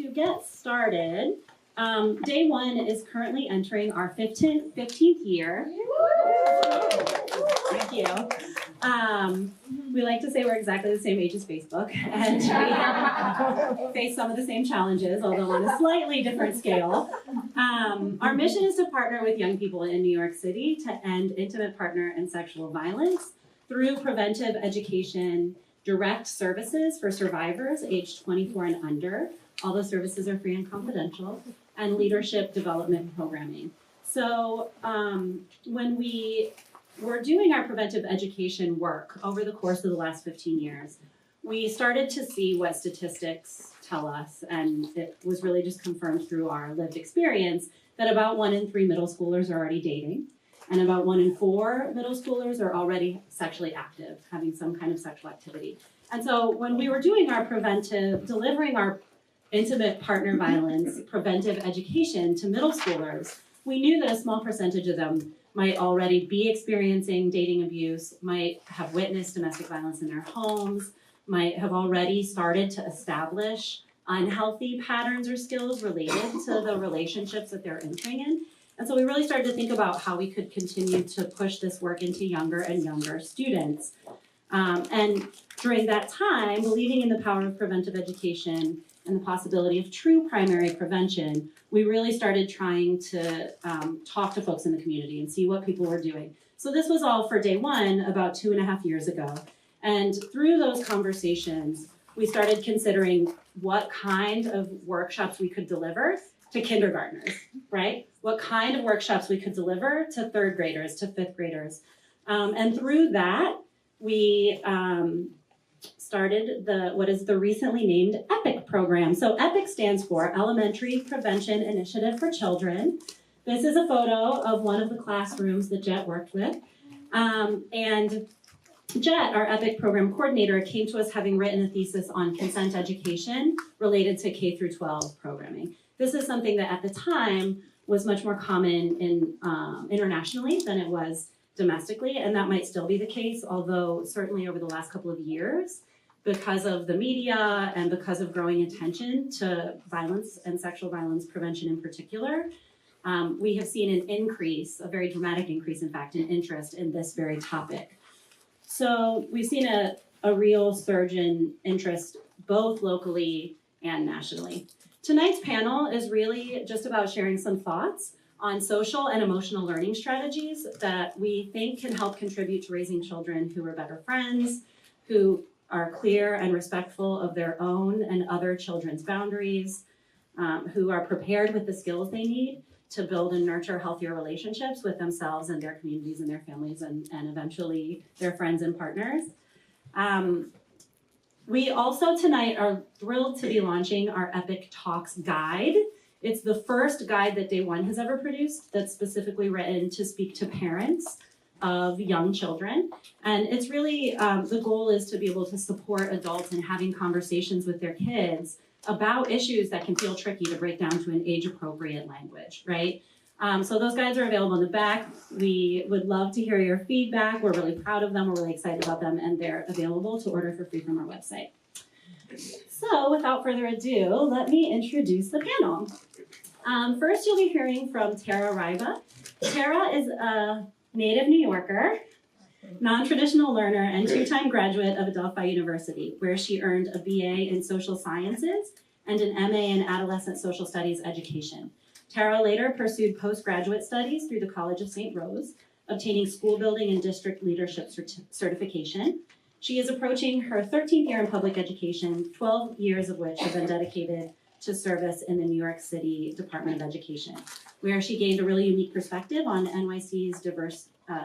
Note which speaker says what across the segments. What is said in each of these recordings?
Speaker 1: to get started, day one is currently entering our 15th year. Thank you. We like to say we're exactly the same age as Facebook, and we face some of the same challenges, although on a slightly different scale. Our mission is to partner with young people in New York City to end intimate partner and sexual violence through preventive education, direct services for survivors aged 24 and under. All those services are free and confidential, and leadership development programming. So when we were doing our preventive education work over the course of the last 15 years, we started to see what statistics tell us, and it was really just confirmed through our lived experience, that about 1 in 3 middle schoolers are already dating, and about 1 in 4 middle schoolers are already sexually active, having some kind of sexual activity. And so when we were doing our delivering our intimate partner violence preventive education to middle schoolers, we knew that a small percentage of them might already be experiencing dating abuse, might have witnessed domestic violence in their homes, might have already started to establish unhealthy patterns or skills related to the relationships that they're entering in. And so we really started to think about how we could continue to push this work into younger and younger students. And during that time, believing in the power of preventive education and the possibility of true primary prevention, we really started trying to talk to folks in the community and see what people were doing. So this was all for day one about 2.5 years ago. And through those conversations, we started considering what kind of workshops we could deliver to kindergartners, right? What kind of workshops we could deliver to 3rd graders, to 5th graders. And through that, we started what is the recently named EPIC program. So EPIC stands for Elementary Prevention Initiative for Children. This is a photo of one of the classrooms that Jett worked with. And Jett, our EPIC program coordinator, came to us having written a thesis on consent education related to K through 12 programming. This is something that at the time was much more common in internationally than it was domestically, and that might still be the case, although certainly over the last couple of years, because of the media and because of growing attention to violence and sexual violence prevention in particular, we have seen an increase, a very dramatic increase, in fact, in interest in this very topic. So we've seen a real surge in interest both locally and nationally. Tonight's panel is really just about sharing some thoughts on social and emotional learning strategies that we think can help contribute to raising children who are better friends, who are clear and respectful of their own and other children's boundaries, who are prepared with the skills they need to build and nurture healthier relationships with themselves and their communities and their families and eventually their friends and partners. We also tonight are thrilled to be launching our EPIC Talks guide. It's the first guide that Day One has ever produced that's specifically written to speak to parents of young children. And it's really, the goal is to be able to support adults in having conversations with their kids about issues that can feel tricky to break down to an age-appropriate language, right? So those guides are available in the back. We would love to hear your feedback. We're really proud of them. We're really excited about them, and they're available to order for free from our website. So without further ado, let me introduce the panel. First, you'll be hearing from Tara Ryba. Tara is a native New Yorker, non-traditional learner, and 2-time graduate of Adelphi University, where she earned a BA in social sciences and an MA in adolescent social studies education. Tara later pursued postgraduate studies through the College of St. Rose, obtaining school building and district leadership certification. She is approaching her 13th year in public education, 12 years of which have been dedicated to service in the New York City Department of Education, where she gained a really unique perspective on NYC's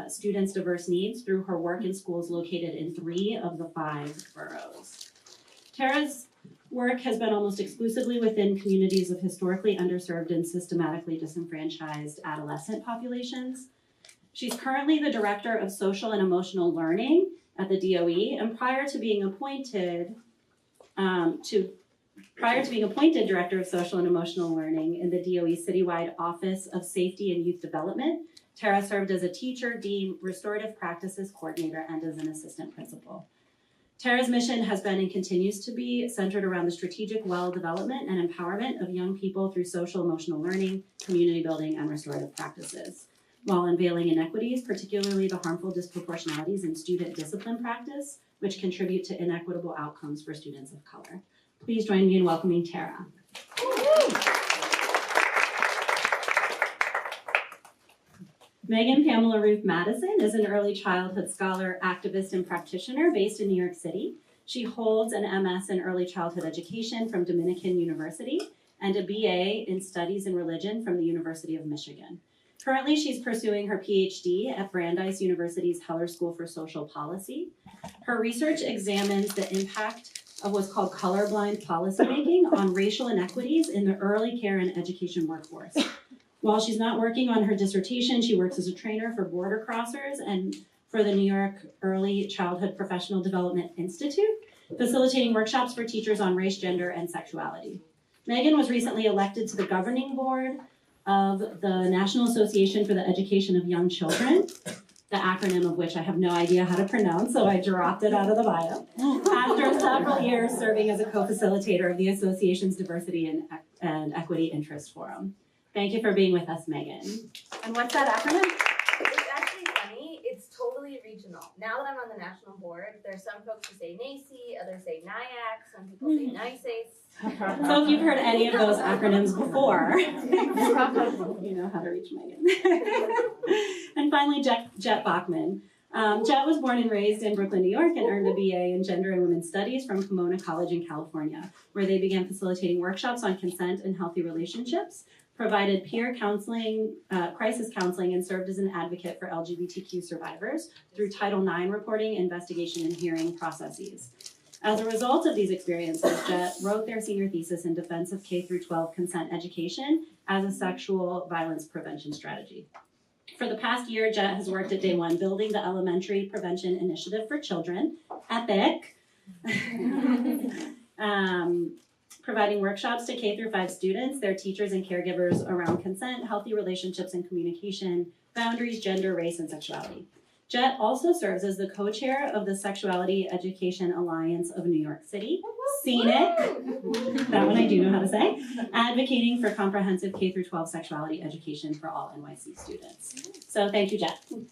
Speaker 1: students' diverse needs through her work in schools located in 3 of the 5 boroughs. Tara's work has been almost exclusively within communities of historically underserved and systematically disenfranchised adolescent populations. She's currently the Director of Social and Emotional Learning at the DOE, and prior to being appointed Director of Social and Emotional Learning in the DOE Citywide Office of Safety and Youth Development, Tara served as a teacher, dean, restorative practices coordinator, and as an assistant principal. Tara's mission has been and continues to be centered around the strategic well development and empowerment of young people through social emotional learning, community building, and restorative practices, while unveiling inequities, particularly the harmful disproportionalities in student discipline practice, which contribute to inequitable outcomes for students of color. Please join me in welcoming Tara. Megan Pamela Ruth Madison is an early childhood scholar, activist, and practitioner based in New York City. She holds an MS in early childhood education from Dominican University and a BA in studies in religion from the University of Michigan. Currently, she's pursuing her PhD at Brandeis University's Heller School for Social Policy. Her research examines the impact of what's called colorblind policymaking on racial inequities in the early care and education workforce. While she's not working on her dissertation, she works as a trainer for border crossers and for the New York Early Childhood Professional Development Institute, facilitating workshops for teachers on race, gender, and sexuality. Megan was recently elected to the governing board of the National Association for the Education of Young Children, the acronym of which I have no idea how to pronounce, so I dropped it out of the bio, after several years serving as a co-facilitator of the association's Diversity and Equity Interest Forum. Thank you for being with us, Megan. And what's that acronym?
Speaker 2: It's actually funny. It's totally regional. Now that I'm on the national board, there's some folks who say NACI, others say NIAC, some people say NICES.
Speaker 1: So if you've heard any of those acronyms before, you know how to reach Megan. And finally, Jett Bachman. Jett was born and raised in Brooklyn, New York, and earned a BA in Gender and Women's Studies from Pomona College in California, where they began facilitating workshops on consent and healthy relationships, provided peer counseling, crisis counseling, and served as an advocate for LGBTQ survivors through Title IX reporting, investigation, and hearing processes. As a result of these experiences, Jett wrote their senior thesis in defense of K-12 consent education as a sexual violence prevention strategy. For the past year, Jett has worked at Day One, building the Elementary Prevention Initiative for Children, EPIC, providing workshops to K-5 students, their teachers, and caregivers around consent, healthy relationships and communication, boundaries, gender, race, and sexuality. Jett also serves as the co-chair of the Sexuality Education Alliance of New York City, scenic, that one I do know how to say, advocating for comprehensive K-12 sexuality education for all NYC students. So thank you, Jett. So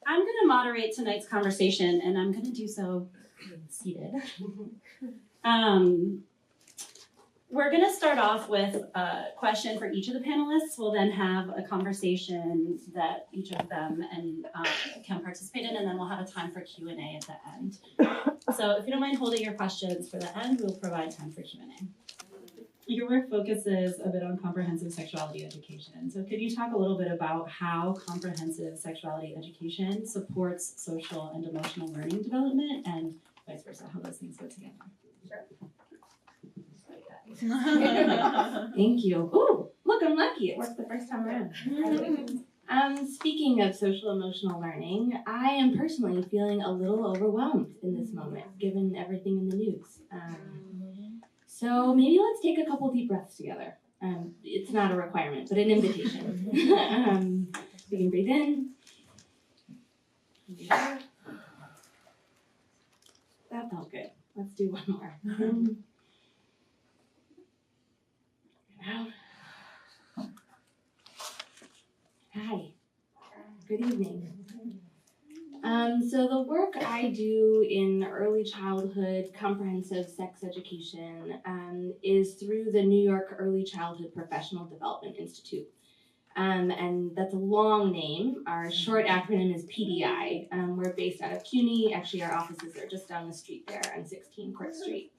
Speaker 1: I'm going to moderate tonight's conversation, and I'm going to do so seated. We're going to start off with a question for each of the panelists. We'll then have a conversation that each of them can participate in, and then we'll have a time for Q&A at the end. So if you don't mind holding your questions for the end, we'll provide time for Q&A. Your work focuses a bit on comprehensive sexuality education. So could you talk a little bit about how comprehensive sexuality education supports social and emotional learning development and vice versa, how those things go together?
Speaker 2: Sure.
Speaker 3: Thank you. Ooh, look, I'm lucky. It worked the first time around. Speaking of social emotional learning, I am personally feeling a little overwhelmed in this moment, given everything in the news. So maybe let's take a couple deep breaths together. It's not a requirement, but an invitation. We can breathe in. That felt good. Let's do one more. Out. Hi. Good evening. So the work I do in early childhood comprehensive sex education is through the New York Early Childhood Professional Development Institute. And that's a long name. Our short acronym is PDI. We're based out of CUNY. Actually, our offices are just down the street there on 16 Court Street.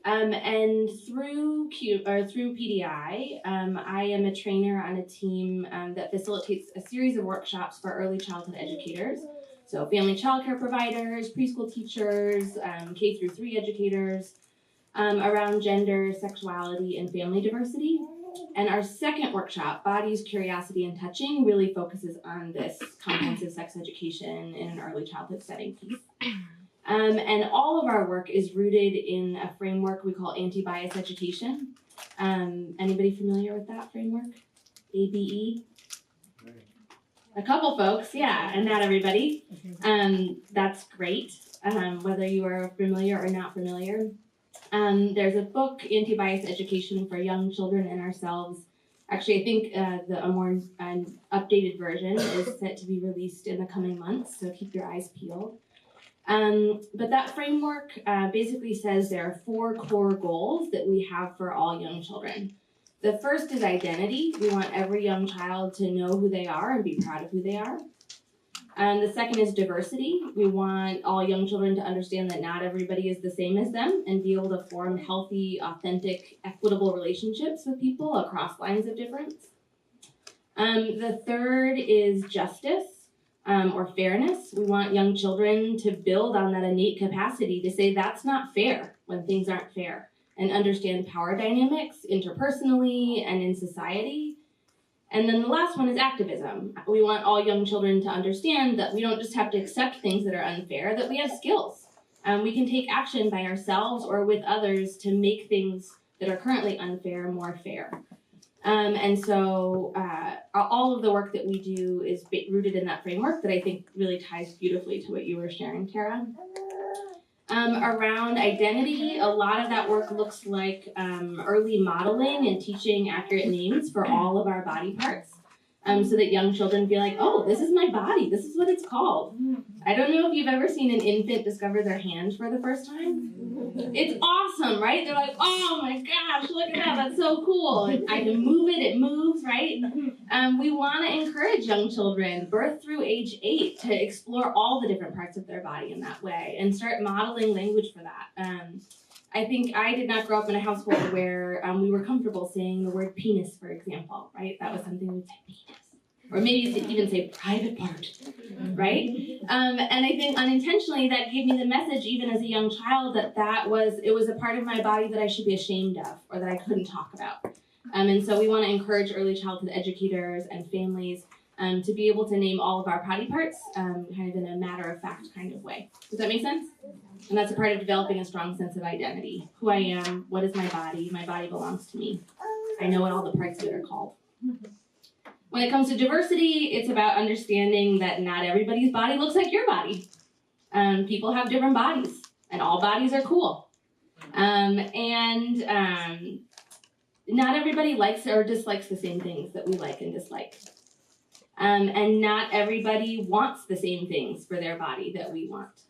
Speaker 3: And through PDI, I am a trainer on a team that facilitates a series of workshops for early childhood educators. So family childcare providers, preschool teachers, K-3 educators, around gender, sexuality, and family diversity. And our second workshop, Bodies, Curiosity, and Touching, really focuses on this comprehensive sex education in an early childhood setting piece. And all of our work is rooted in a framework we call anti-bias education. Anybody familiar with that framework? ABE? A couple folks, yeah, and not everybody. That's great, whether you are familiar or not familiar. There's a book, Anti-Bias Education for Young Children and Ourselves. Actually, I think a more updated version is set to be released in the coming months, so keep your eyes peeled. But that framework basically says there are 4 core goals that we have for all young children. The first is identity. We want every young child to know who they are and be proud of who they are. The second is diversity. We want all young children to understand that not everybody is the same as them and be able to form healthy, authentic, equitable relationships with people across lines of difference. The third is justice or fairness. We want young children to build on that innate capacity to say that's not fair when things aren't fair and understand power dynamics interpersonally and in society. And then the last one is activism. We want all young children to understand that we don't just have to accept things that are unfair, that we have skills. We can take action by ourselves or with others to make things that are currently unfair more fair. And so all of the work that we do is rooted in that framework that I think really ties beautifully to what you were sharing, Tara. Around identity, a lot of that work looks like early modeling and teaching accurate names for all of our body parts so that young children feel like, oh, this is my body, this is what it's called. I don't know if you've ever seen an infant discover their hand for the first time. It's awesome, right? They're like, oh my gosh, look at that, that's so cool. I can move it, it moves, right? We want to encourage young children, birth through age 8, to explore all the different parts of their body in that way and start modeling language for that. I think I did not grow up in a household where we were comfortable saying the word penis, for example, right? That was something we'd say penis. Or maybe even say private part, right? And I think unintentionally that gave me the message, even as a young child, that it was a part of my body that I should be ashamed of or that I couldn't talk about. And so we want to encourage early childhood educators and families to be able to name all of our body parts kind of in a matter-of-fact kind of way. Does that make sense? And that's a part of developing a strong sense of identity. Who I am, what is my body belongs to me. I know what all the parts of it are called. When it comes to diversity, it's about understanding that not everybody's body looks like your body. People have different bodies, and all bodies are cool. Not everybody likes or dislikes the same things that we like and dislike. And not everybody wants the same things for their body that we want,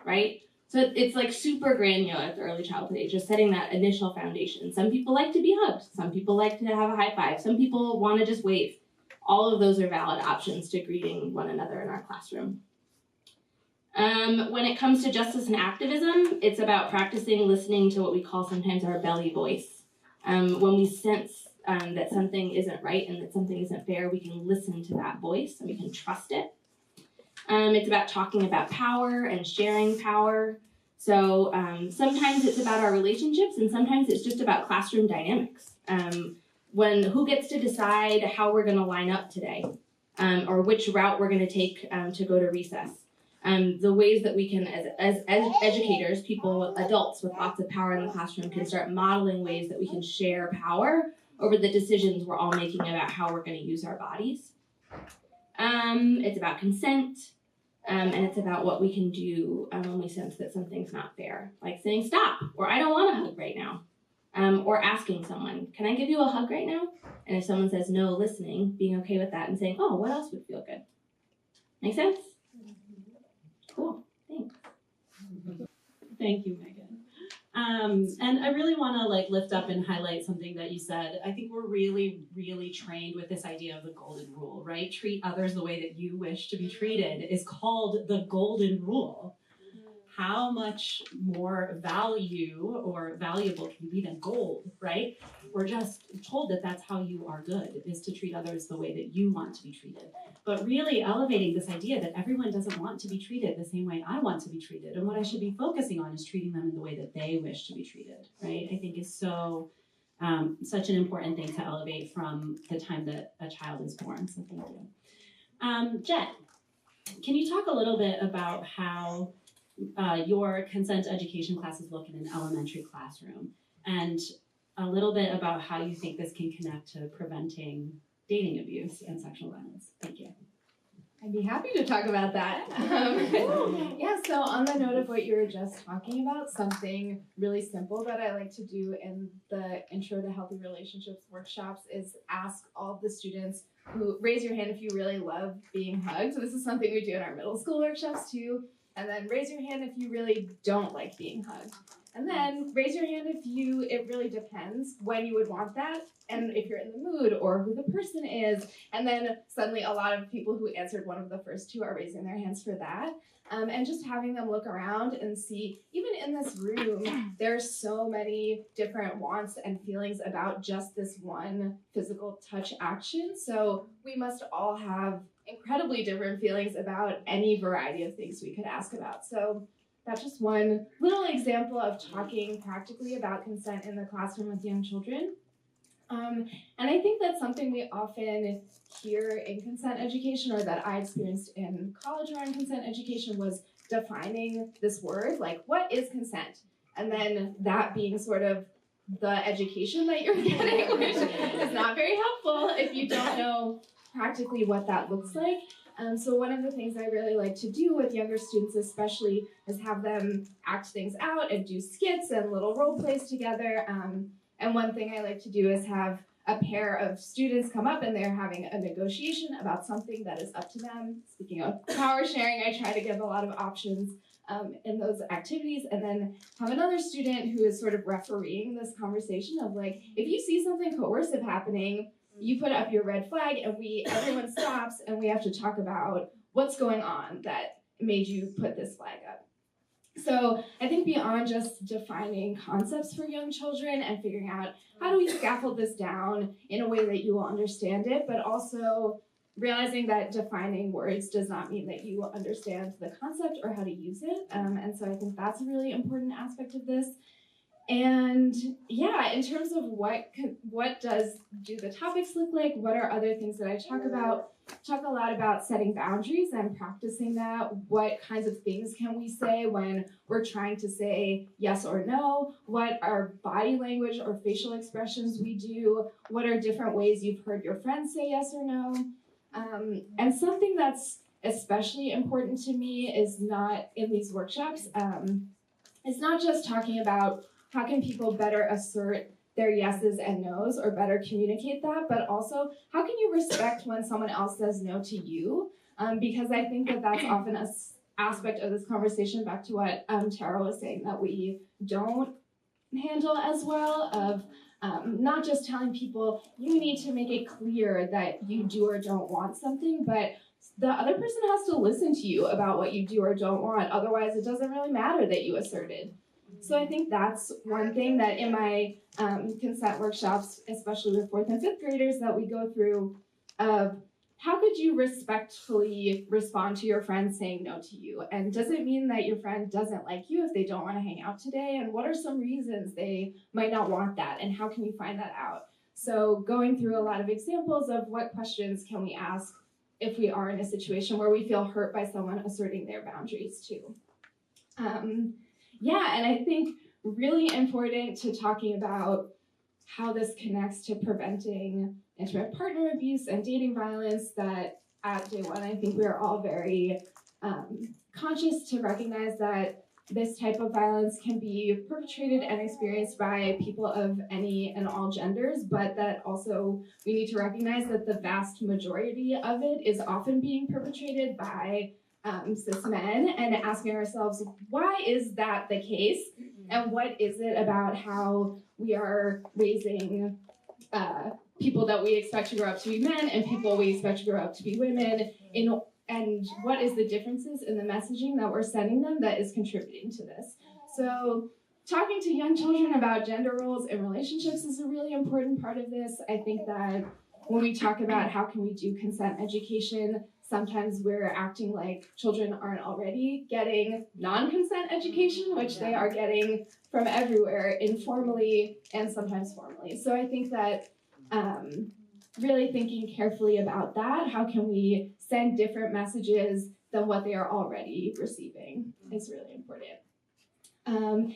Speaker 3: right? So it's like super granular at the early childhood age, just setting that initial foundation. Some people like to be hugged. Some people like to have a high five. Some people want to just wave. All of those are valid options to greeting one another in our classroom. When it comes to justice and activism, it's about practicing listening to what we call sometimes our belly voice. When we sense that something isn't right and that something isn't fair, we can listen to that voice and we can trust it. It's about talking about power and sharing power. So sometimes it's about our relationships and sometimes it's just about classroom dynamics. Who gets to decide how we're going to line up today or which route we're going to take to go to recess. The ways that we can, as educators, adults with lots of power in the classroom, can start modeling ways that we can share power over the decisions we're all making about how we're going to use our bodies. It's about consent, and it's about what we can do when we sense that something's not fair, like saying stop, or I don't want a hug right now, or asking someone, can I give you a hug right now? And if someone says no, listening, being okay with that and saying, oh, what else would feel good? Make sense? Cool, thanks.
Speaker 1: Thank you, Megan. And I really want to lift up and highlight something that you said. I think we're really, really trained with this idea of the golden rule, right? Treat others the way that you wish to be treated is called the golden rule. How much more value or valuable can you be than gold, right? We're just told that that's how you are good, is to treat others the way that you want to be treated. But really elevating this idea that everyone doesn't want to be treated the same way I want to be treated. And what I should be focusing on is treating them in the way that they wish to be treated, right? I think is so, such an important thing to elevate from the time that a child is born. So thank you. Jett, can you talk a little bit about how your consent education classes look in an elementary classroom, and a little bit about how you think this can connect to preventing dating abuse and sexual violence? Thank you.
Speaker 4: I'd be happy to talk about that. Yeah, so on the note of what you were just talking about, something really simple that I like to do in the Intro to Healthy Relationships workshops is ask all of the students who raise your hand if you really love being hugged. So this is something we do in our middle school workshops too. And then raise your hand if you really don't like being hugged. And then raise your hand if it really depends when you would want that, and if you're in the mood or who the person is. And then suddenly a lot of people who answered one of the first two are raising their hands for that. And just having them look around and see, even in this room, there's so many different wants and feelings about just this one physical touch action. So we must all have incredibly different feelings about any variety of things we could ask about. So that's just one little example of talking practically about consent in the classroom with young children. And I think that's something we often hear in consent education, or that I experienced in college around consent education, was defining this word, like what is consent? And then that being sort of the education that you're getting, which is not very helpful if you don't know practically what that looks like. So one of the things I really like to do with younger students especially is have them act things out and do skits and little role plays together. And one thing I like to do is have a pair of students come up and they're having a negotiation about something that is up to them. Speaking of power sharing, I try to give a lot of options in those activities, and then have another student who is sort of refereeing this conversation of like, if you see something coercive happening, you put up your red flag and everyone stops and we have to talk about what's going on that made you put this flag up. So I think beyond just defining concepts for young children and figuring out how do we scaffold this down in a way that you will understand it, but also realizing that defining words does not mean that you will understand the concept or how to use it. And so I think that's a really important aspect of this. And yeah, in terms of what do the topics look like, what are other things that I talk a lot about setting boundaries and practicing that. What kinds of things can we say when we're trying to say yes or no? What are body language or facial expressions we do? What are different ways you've heard your friends say yes or no? And something that's especially important to me is not in these workshops. It's not just talking about how can people better assert their yeses and nos or better communicate that, but also how can you respect when someone else says no to you? Because I think that that's often an aspect of this conversation, back to what Tara was saying, that we don't handle as well, of not just telling people you need to make it clear that you do or don't want something, but the other person has to listen to you about what you do or don't want. Otherwise, it doesn't really matter that you asserted. So I think that's one thing that in my consent workshops, especially with 4th and 5th graders, that we go through of how could you respectfully respond to your friend saying no to you? And does it mean that your friend doesn't like you if they don't want to hang out today? And what are some reasons they might not want that? And how can you find that out? So going through a lot of examples of what questions can we ask if we are in a situation where we feel hurt by someone asserting their boundaries too. Yeah, and I think really important to talking about how this connects to preventing intimate partner abuse and dating violence, that at Day One, I think we are all very conscious to recognize that this type of violence can be perpetrated and experienced by people of any and all genders, but that also we need to recognize that the vast majority of it is often being perpetrated by cis men, and asking ourselves, why is that the case? And what is it about how we are raising people that we expect to grow up to be men and people we expect to grow up to be women, and what is the differences in the messaging that we're sending them that is contributing to this? So talking to young children about gender roles in relationships is a really important part of this. I think that when we talk about how can we do consent education, sometimes we're acting like children aren't already getting non-consent education, which they are getting from everywhere, informally and sometimes formally. So I think that really thinking carefully about that, how can we send different messages than what they are already receiving, is really important.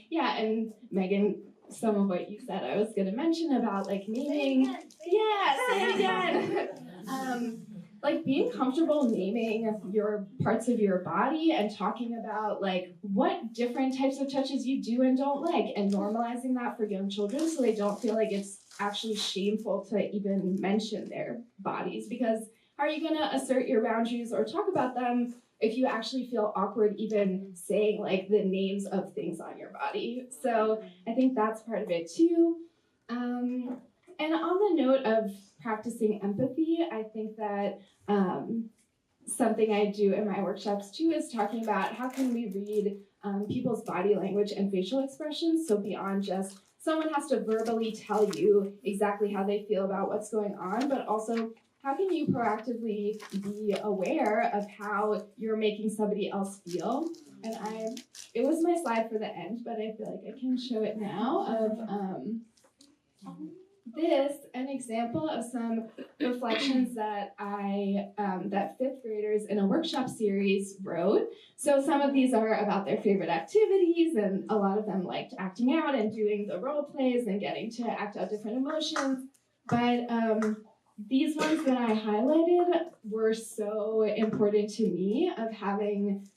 Speaker 4: Yeah, and Megan, some of what you said I was going to mention about like naming.
Speaker 2: Say it again.
Speaker 4: Yeah, say it again. like being comfortable naming your parts of your body and talking about like what different types of touches you do and don't like, and normalizing that for young children so they don't feel like it's actually shameful to even mention their bodies. Because how are you going to assert your boundaries or talk about them if you actually feel awkward even saying like the names of things on your body? So I think that's part of it too. And on the note of practicing empathy, I think that something I do in my workshops too is talking about how can we read people's body language and facial expressions, so beyond just someone has to verbally tell you exactly how they feel about what's going on, but also how can you proactively be aware of how you're making somebody else feel? And it was my slide for the end, but I feel like I can show it now of this, an example of some reflections that that fifth graders in a workshop series wrote. So some of these are about their favorite activities, and a lot of them liked acting out and doing the role plays and getting to act out different emotions. But these ones that I highlighted were so important to me, of having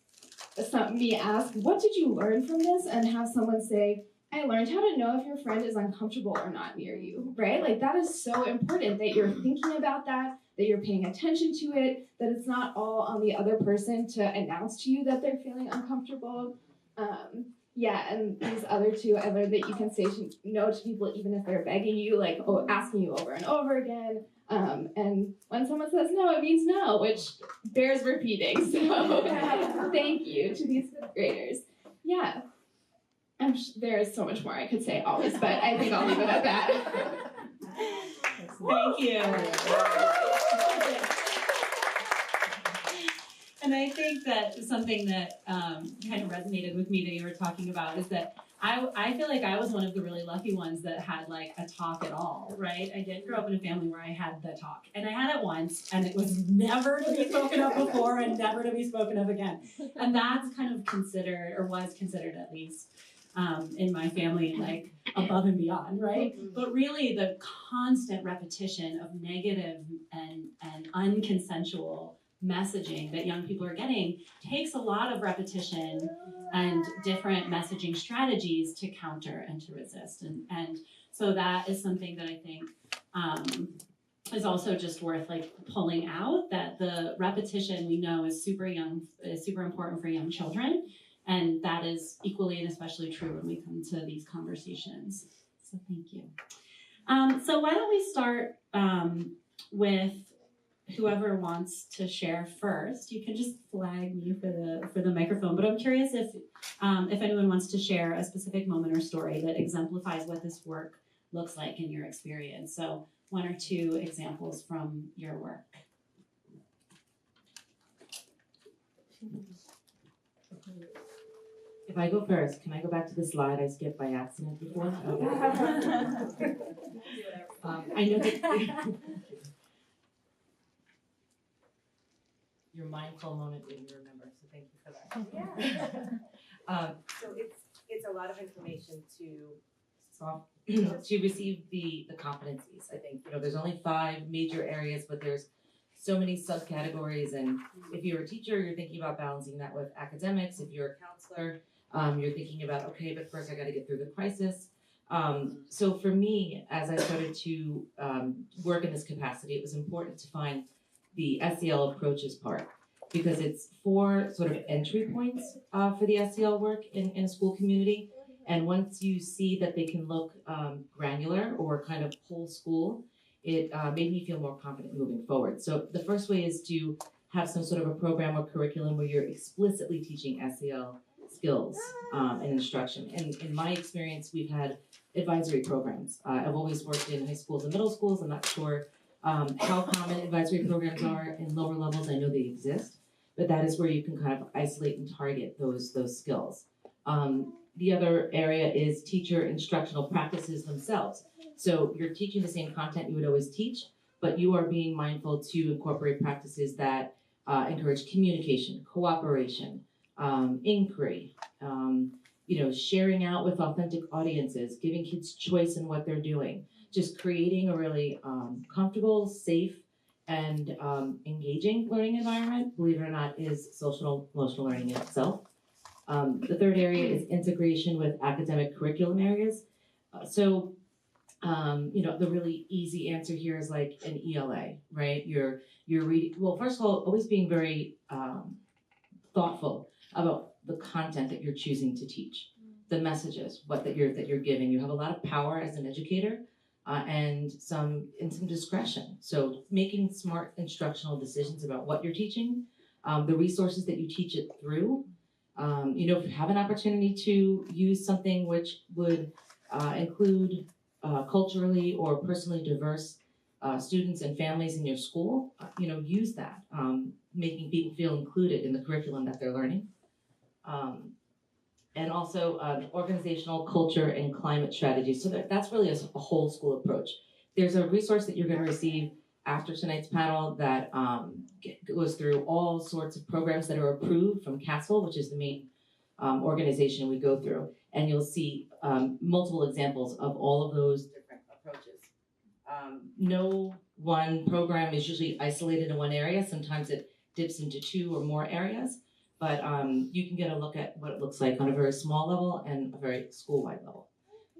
Speaker 4: me ask, what did you learn from this? And have someone say, I learned how to know if your friend is uncomfortable or not near you, right? Like that is so important, that you're thinking about that you're paying attention to it, that it's not all on the other person to announce to you that they're feeling uncomfortable. And these other two, I learned that you can say no to people even if they're begging you, like asking you over and over again. And when someone says no, it means no, which bears repeating. So thank you to these fifth graders. Yeah. There is so much more I could say always, but I think I'll leave it at that.
Speaker 1: Thank you. And I think that something that kind of resonated with me that you were talking about is that I feel like I was one of the really lucky ones that had like a talk at all, right? I did grow up in a family where I had the talk, and I had it once, and it was never to be spoken of before and never to be spoken of again. And that's kind of considered, or was considered at least, in my family, like above and beyond, right? But really the constant repetition of negative and unconsensual messaging that young people are getting takes a lot of repetition and different messaging strategies to counter and to resist. And so that is something that I think is also just worth like pulling out, that the repetition we know is super important for young children. And that is equally and especially true when we come to these conversations. So thank you. So why don't we start with whoever wants to share first. You can just flag me for the microphone. But I'm curious if anyone wants to share a specific moment or story that exemplifies what this work looks like in your experience. So one or two examples from your work.
Speaker 5: If I go first, can I go back to the slide I skipped by accident before? Okay. I know that your mindful moment didn't remember, so thank you for that.
Speaker 6: Yeah. So it's a lot of information
Speaker 5: to receive the competencies. I think there's only 5 major areas, but there's so many subcategories. And if you're a teacher, you're thinking about balancing that with academics. If you're a counselor, you're thinking about, okay, but first I got to get through the crisis. So for me, as I started to work in this capacity, it was important to find the SEL approaches part, because it's 4 sort of entry points for the SEL work in a school community. And once you see that they can look granular or kind of whole school, it made me feel more confident moving forward. So the first way is to have some sort of a program or curriculum where you're explicitly teaching SEL skills and instruction. And in my experience, we've had advisory programs. I've always worked in high schools and middle schools. I'm not sure how common advisory programs are in lower levels. I know they exist, but that is where you can kind of isolate and target those skills. The other area is teacher instructional practices themselves. So you're teaching the same content you would always teach, but you are being mindful to incorporate practices that encourage communication, cooperation, inquiry, sharing out with authentic audiences, giving kids choice in what they're doing, just creating a really comfortable, safe, and engaging learning environment, believe it or not, is social emotional learning in itself. The third area is integration with academic curriculum areas. The really easy answer here is like an ELA, right? You're reading, well, first of all, always being very thoughtful about the content that you're choosing to teach, the messages, that you're giving. You have a lot of power as an educator, and some discretion. So making smart instructional decisions about what you're teaching, the resources that you teach it through. If you have an opportunity to use something which would include culturally or personally diverse students and families in your school, use that, making people feel included in the curriculum that they're learning. And also organizational culture and climate strategies. So that's really a whole school approach. There's a resource that you're going to receive after tonight's panel that goes through all sorts of programs that are approved from CASEL, which is the main organization we go through. And you'll see multiple examples of all of those different approaches. No one program is usually isolated in one area. Sometimes it dips into 2 or more areas. But you can get a look at what it looks like on a very small level and a very school-wide level.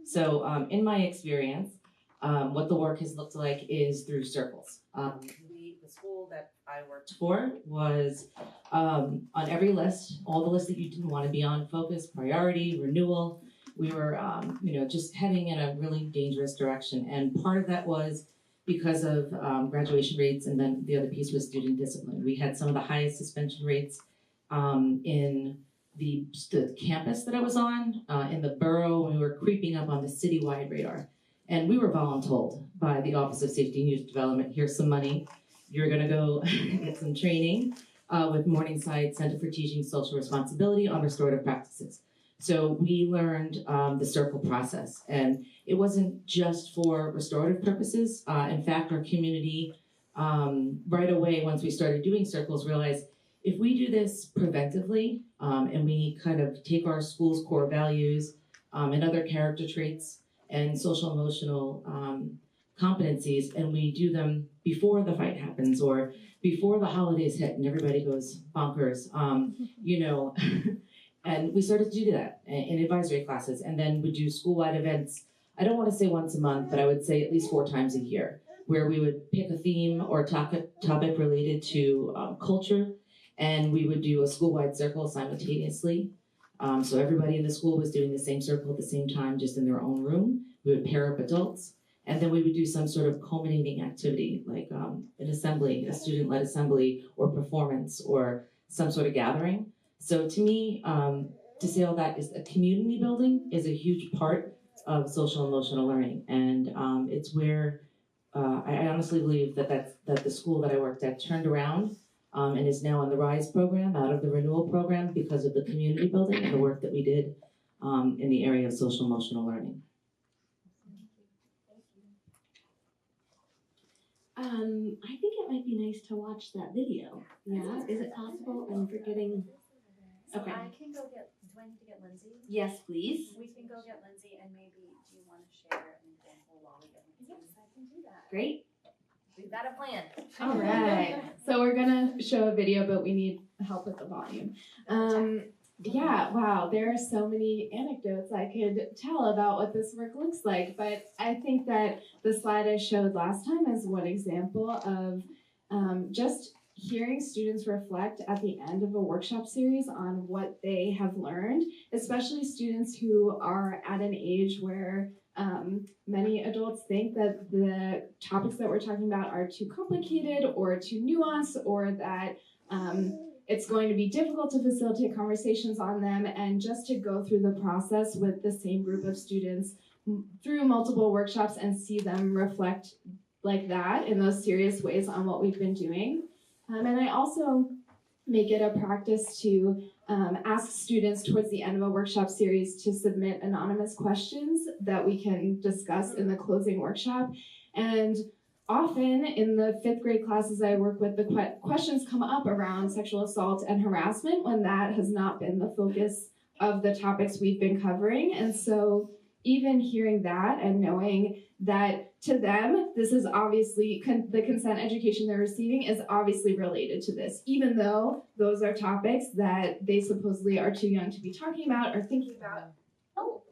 Speaker 5: So in my experience, what the work has looked like is through circles. The school that I worked for was on every list, all the lists that you didn't want to be on: focus, priority, renewal. We were, just heading in a really dangerous direction. And part of that was because of graduation rates, and then the other piece was student discipline. We had some of the highest suspension rates in the campus that I was on, in the borough, when we were creeping up on the citywide radar. And we were voluntold by the Office of Safety and Youth Development, here's some money, you're gonna go get some training with Morningside Center for Teaching Social Responsibility on restorative practices. So we learned the circle process, and it wasn't just for restorative purposes. In fact, our community right away, once we started doing circles, realized if we do this preventively, and we kind of take our school's core values and other character traits and social emotional competencies, and we do them before the fight happens or before the holidays hit and everybody goes bonkers, and we started to do that in advisory classes, and then we do school-wide events. I don't want to say once a month, but I would say at least 4 times a year, where we would pick a theme or topic related to culture. And we would do a school-wide circle simultaneously. So everybody in the school was doing the same circle at the same time, just in their own room. We would pair up adults. And then we would do some sort of culminating activity, like an assembly, a student-led assembly, or performance, or some sort of gathering. So to me, to say all that, is a community building is a huge part of social emotional learning. And it's where I honestly believe that the school that I worked at turned around and is now on the RISE program, out of the renewal program, because of the community building and the work that we did in the area of social emotional learning.
Speaker 3: I think it might be nice to watch that video. Yeah, is it possible? I'm forgetting.
Speaker 7: So
Speaker 3: Okay.
Speaker 7: I can go get, do I need to get Lindsay?
Speaker 3: Yes, please.
Speaker 7: We can go get Lindsay, and maybe, do you want to share an example while we get Lindsay? Yes, I can do that.
Speaker 3: Great.
Speaker 2: We've got a plan.
Speaker 4: All right. So we're gonna show a video, but we need help with the volume. Yeah, wow, there are so many anecdotes I could tell about what this work looks like, but I think that the slide I showed last time is one example of just hearing students reflect at the end of a workshop series on what they have learned, especially students who are at an age where many adults think that the topics that we're talking about are too complicated or too nuanced, or that it's going to be difficult to facilitate conversations on them, and just to go through the process with the same group of students through multiple workshops and see them reflect like that in those serious ways on what we've been doing. And I also make it a practice to ask students towards the end of a workshop series to submit anonymous questions that we can discuss in the closing workshop. And often in the 5th grade classes I work with, the questions come up around sexual assault and harassment when that has not been the focus of the topics we've been covering. And so even hearing that and knowing that to them, this is obviously, the consent education they're receiving is obviously related to this, even though those are topics that they supposedly are too young to be talking about or thinking about. Oh,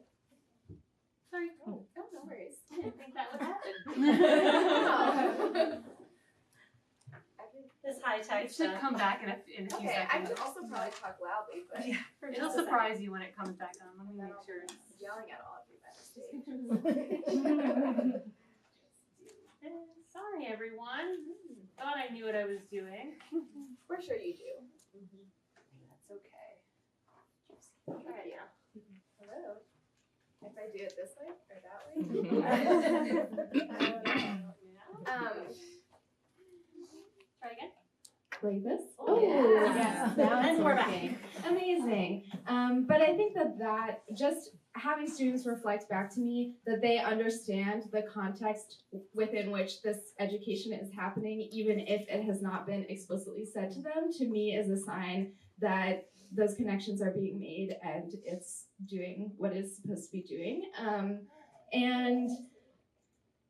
Speaker 4: sorry. Oh, no worries. I didn't think that would happen.
Speaker 1: This high-tech
Speaker 8: It should come back in a few
Speaker 4: Okay, I
Speaker 8: seconds.
Speaker 4: can also probably talk loudly, but
Speaker 8: It'll surprise you when it comes back on. Let me make sure.
Speaker 4: yelling at all of you by mistake.
Speaker 8: Sorry, everyone. Thought I knew what I was doing.
Speaker 4: We're sure you do.
Speaker 8: That's okay.
Speaker 4: Alright, yeah. Hello. If I do it this way or that way?
Speaker 8: Try again.
Speaker 4: Like this?
Speaker 8: Oh,
Speaker 4: yes. Now
Speaker 1: And
Speaker 4: it's
Speaker 1: we're back.
Speaker 4: working. Amazing. But I think that just having students reflect back to me that they understand the context within which this education is happening, even if it has not been explicitly said to them, to me is a sign that those connections are being made and it's doing what it's supposed to be doing. And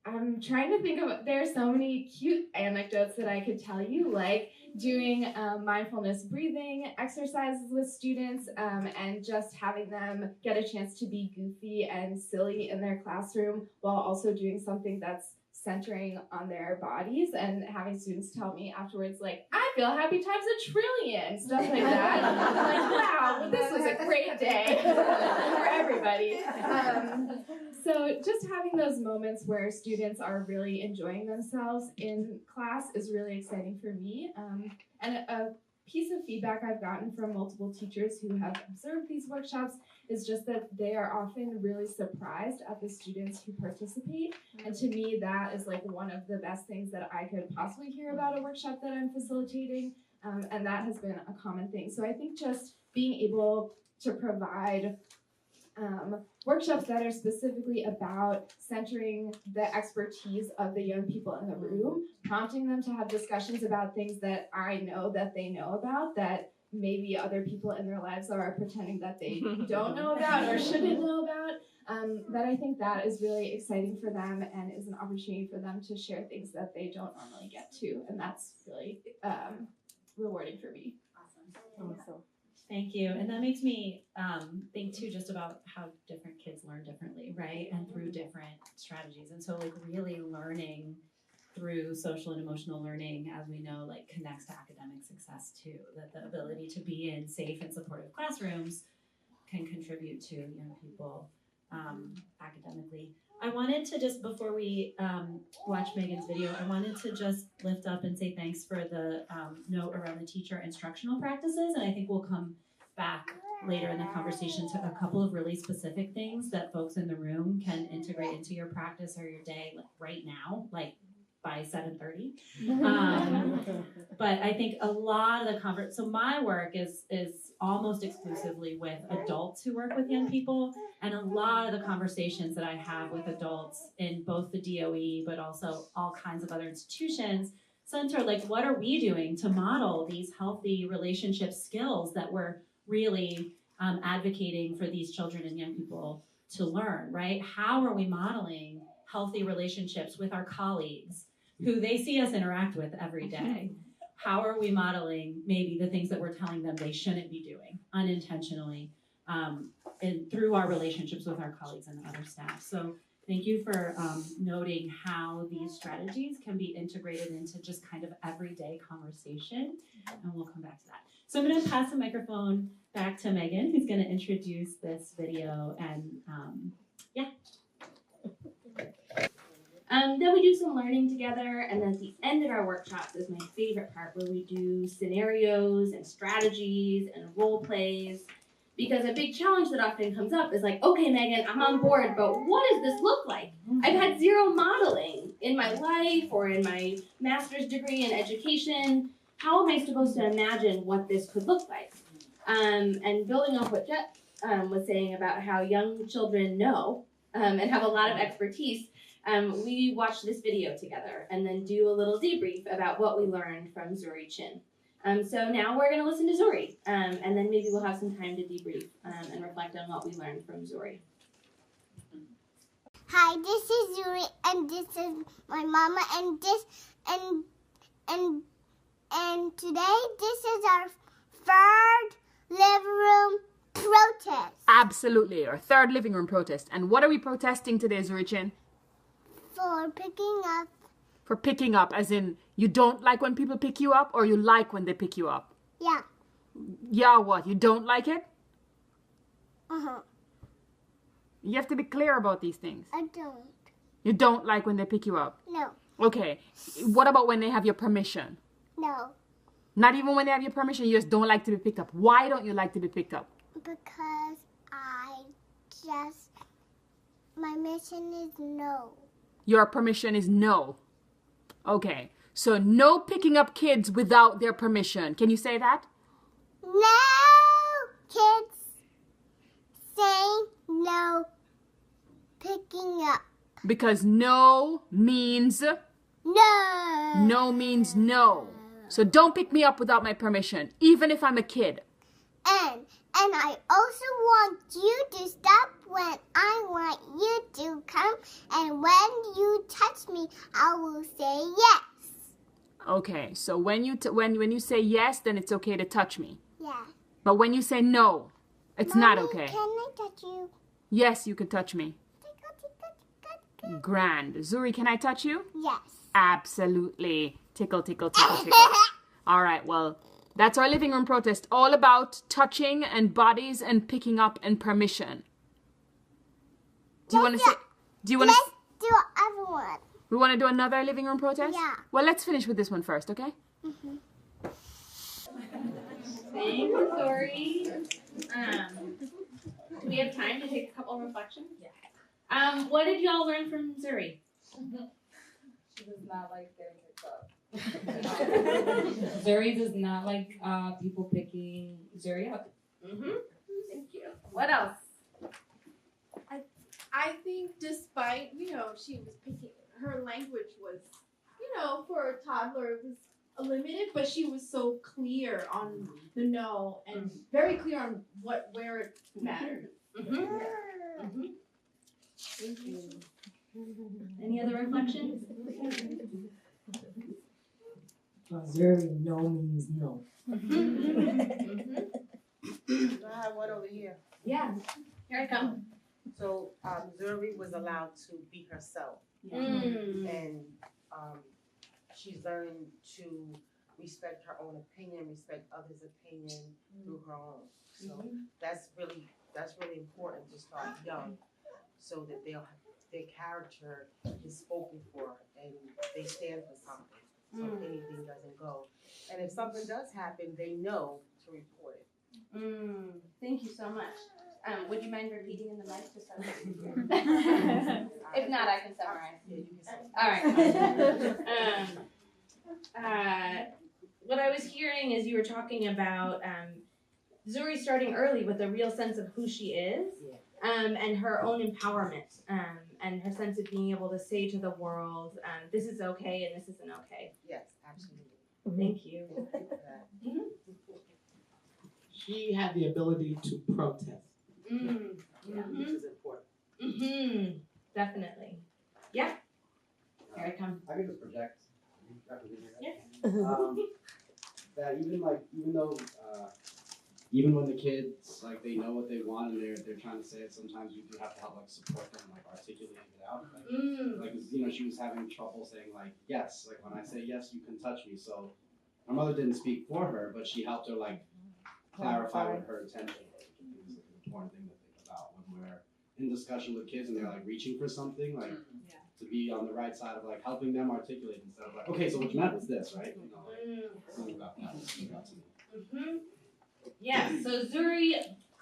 Speaker 4: I'm trying to think of, there are so many cute anecdotes that I could tell you, like doing mindfulness breathing exercises with students and just having them get a chance to be goofy and silly in their classroom while also doing something that's centering on their bodies and having students tell me afterwards, like, I feel happy times a trillion, stuff like that. I'm like, wow, well, this was a great day for everybody. So just having those moments where students are really enjoying themselves in class is really exciting for me. And a piece of feedback I've gotten from multiple teachers who have observed these workshops is just that they are often really surprised at the students who participate. And to me, that is like one of the best things that I could possibly hear about a workshop that I'm facilitating. And that has been a common thing. So I think just being able to provide workshops that are specifically about centering the expertise of the young people in the room, prompting them to have discussions about things that I know that they know about that maybe other people in their lives are pretending that they don't know about or shouldn't know about. That I think that is really exciting for them and is an opportunity for them to share things that they don't normally get to. And that's really rewarding for me.
Speaker 1: Awesome. Thank you. And that makes me think too just about how different kids learn differently, right? And through different strategies. And so like really learning through social and emotional learning, as we know, like connects to academic success too. That the ability to be in safe and supportive classrooms can contribute to young people academically. I wanted to just, before we watch Megan's video, I wanted to just lift up and say thanks for the note around the teacher instructional practices. And I think we'll come back later in the conversation to a couple of really specific things that folks in the room can integrate into your practice or your day like right now, like by 7:30. But I think a lot of the so my work is almost exclusively with adults who work with young people, and a lot of the conversations that I have with adults in both the DOE but also all kinds of other institutions center like what are we doing to model these healthy relationship skills that we're really advocating for these children and young people to learn, right? How are we modeling healthy relationships with our colleagues who they see us interact with every day? How are we modeling maybe the things that we're telling them they shouldn't be doing unintentionally and through our relationships with our colleagues and other staff? So thank you for noting how these strategies can be integrated into just kind of everyday conversation, and we'll come back to that. So I'm going to pass the microphone back to Megan, who's going to introduce this video, and
Speaker 3: Then we do some learning together, and then at the end of our workshops is my favorite part, where we do scenarios and strategies and role plays. Because a big challenge that often comes up is like, okay, Megan, I'm on board, but what does this look like? I've had zero modeling in my life or in my master's degree in education. How am I supposed to imagine what this could look like? And building off what Jett was saying about how young children know and have a lot of expertise, we watched this video together and then do a little debrief about what we learned from Zuri Chin. So now we're going to listen to Zuri, and then maybe we'll have some time to debrief and reflect on what we learned from Zuri.
Speaker 9: Hi, this is Yuri, and this is my mama, and today this is our third living room protest.
Speaker 10: Absolutely, our third living room protest. And what are we protesting today, Zurichin?
Speaker 9: For picking up.
Speaker 10: For picking up, as in you don't like when people pick you up, or you like when they pick you up?
Speaker 9: Yeah.
Speaker 10: Yeah, what? You don't like it?
Speaker 9: Uh-huh.
Speaker 10: You have to be clear about these things.
Speaker 9: I don't.
Speaker 10: You don't like when they pick you up?
Speaker 9: No.
Speaker 10: Okay. What about when they have your permission?
Speaker 9: No.
Speaker 10: Not even when they have your permission, you just don't like to be picked up. Why don't you like to be picked up?
Speaker 9: Because my mission is no.
Speaker 10: Your permission is no. Okay. So no picking up kids without their permission. Can you say that?
Speaker 9: No kids say no picking up.
Speaker 10: Because no means
Speaker 9: No.
Speaker 10: no means no. So don't pick me up without my permission, even if I'm a kid.
Speaker 9: And I also want you to stop when I want you to come, and when you touch me, I will say yes.
Speaker 10: Okay, so when you say yes, then it's okay to touch me.
Speaker 9: Yeah.
Speaker 10: But when you say no, it's not
Speaker 9: Mommy,
Speaker 10: okay.
Speaker 9: Can I touch you?
Speaker 10: Yes, you can touch me. Grand. Zuri, can I touch you?
Speaker 9: Yes.
Speaker 10: Absolutely. Tickle, tickle, tickle, tickle. All right, well, that's our living room protest. All about touching and bodies and picking up and permission. Do you want to say...
Speaker 9: Let's do everyone.
Speaker 10: We want to do another living room protest?
Speaker 9: Yeah.
Speaker 10: Well, let's finish with this one first, okay?
Speaker 3: Thanks, Zuri. Do we have time to take a couple of reflections? Yeah. What did y'all learn from Zuri?
Speaker 7: She does not like getting picked up.
Speaker 5: Zuri does not like people picking Zuri up.
Speaker 3: Thank you. What else?
Speaker 4: I think despite, she was picking, her language was, for a toddler, it was limited, but she was so clear on the no and very clear on where it mattered.
Speaker 3: Thank you. Any other reflections?
Speaker 5: Zuri, no means no.
Speaker 6: I have one over here.
Speaker 3: Yeah. Here I come.
Speaker 6: So Zuri was allowed to be herself, and she's learned to respect her own opinion, respect others' opinion through her own. So that's really important to start young, so that their character is spoken for and they stand for something. So anything doesn't go, and if something does happen, they know to report it.
Speaker 3: Thank you so much. Would you mind repeating in the mic just so I can hear? If not, I can summarize.
Speaker 6: Yeah, you can say.
Speaker 3: All right. What I was hearing is you were talking about Zuri starting early with a real sense of who she is, and her own empowerment, and her sense of being able to say to the world, this is okay and this isn't okay.
Speaker 6: Yes, absolutely.
Speaker 3: Thank you.
Speaker 11: She had the ability to protest.
Speaker 6: Which is important.
Speaker 3: Definitely. Yeah. Here I come.
Speaker 12: I can just project.
Speaker 3: Yeah.
Speaker 12: That even when the kids they know what they want and they're trying to say it, sometimes you do have to help support them articulating it out. She was having trouble saying yes. When I say yes, you can touch me. So her mother didn't speak for her, but she helped her clarify what her intention was, which I think is an important thing to think about when we're in discussion with kids and they're reaching for something, to be on the right side of helping them articulate instead of okay, so what you meant was this, right? Something about that stood out to me.
Speaker 3: Yeah, so Zuri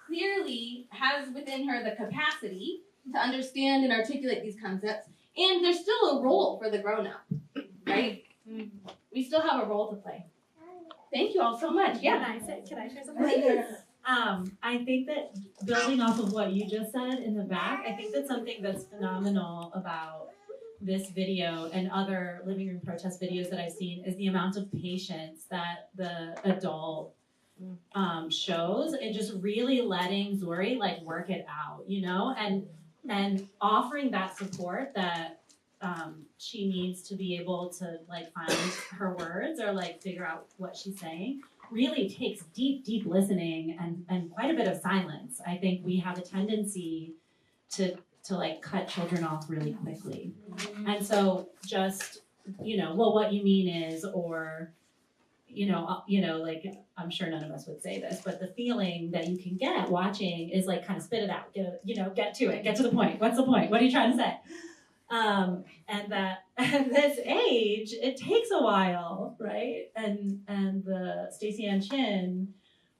Speaker 3: clearly has within her the capacity to understand and articulate these concepts, and there's still a role for the grown-up, right? We still have a role to play. Thank you all so much. Yeah.
Speaker 1: Can I share something? I think that building off of what you just said in the back, I think that something that's phenomenal about this video and other living room protest videos that I've seen is the amount of patience that the adult shows and just really letting Zuri work it out, and and offering that support that she needs to be able to like find her words or like figure out what she's saying really takes deep listening and quite a bit of silence. I think we have a tendency to like cut children off really quickly. And so just, well, what you mean is, or, like, I'm sure none of us would say this, but the feeling that you can get watching is like, kind of spit it out, get to it, get to the point. What's the point? What are you trying to say? And that at this age, it takes a while, right? And the Stacey Ann Chin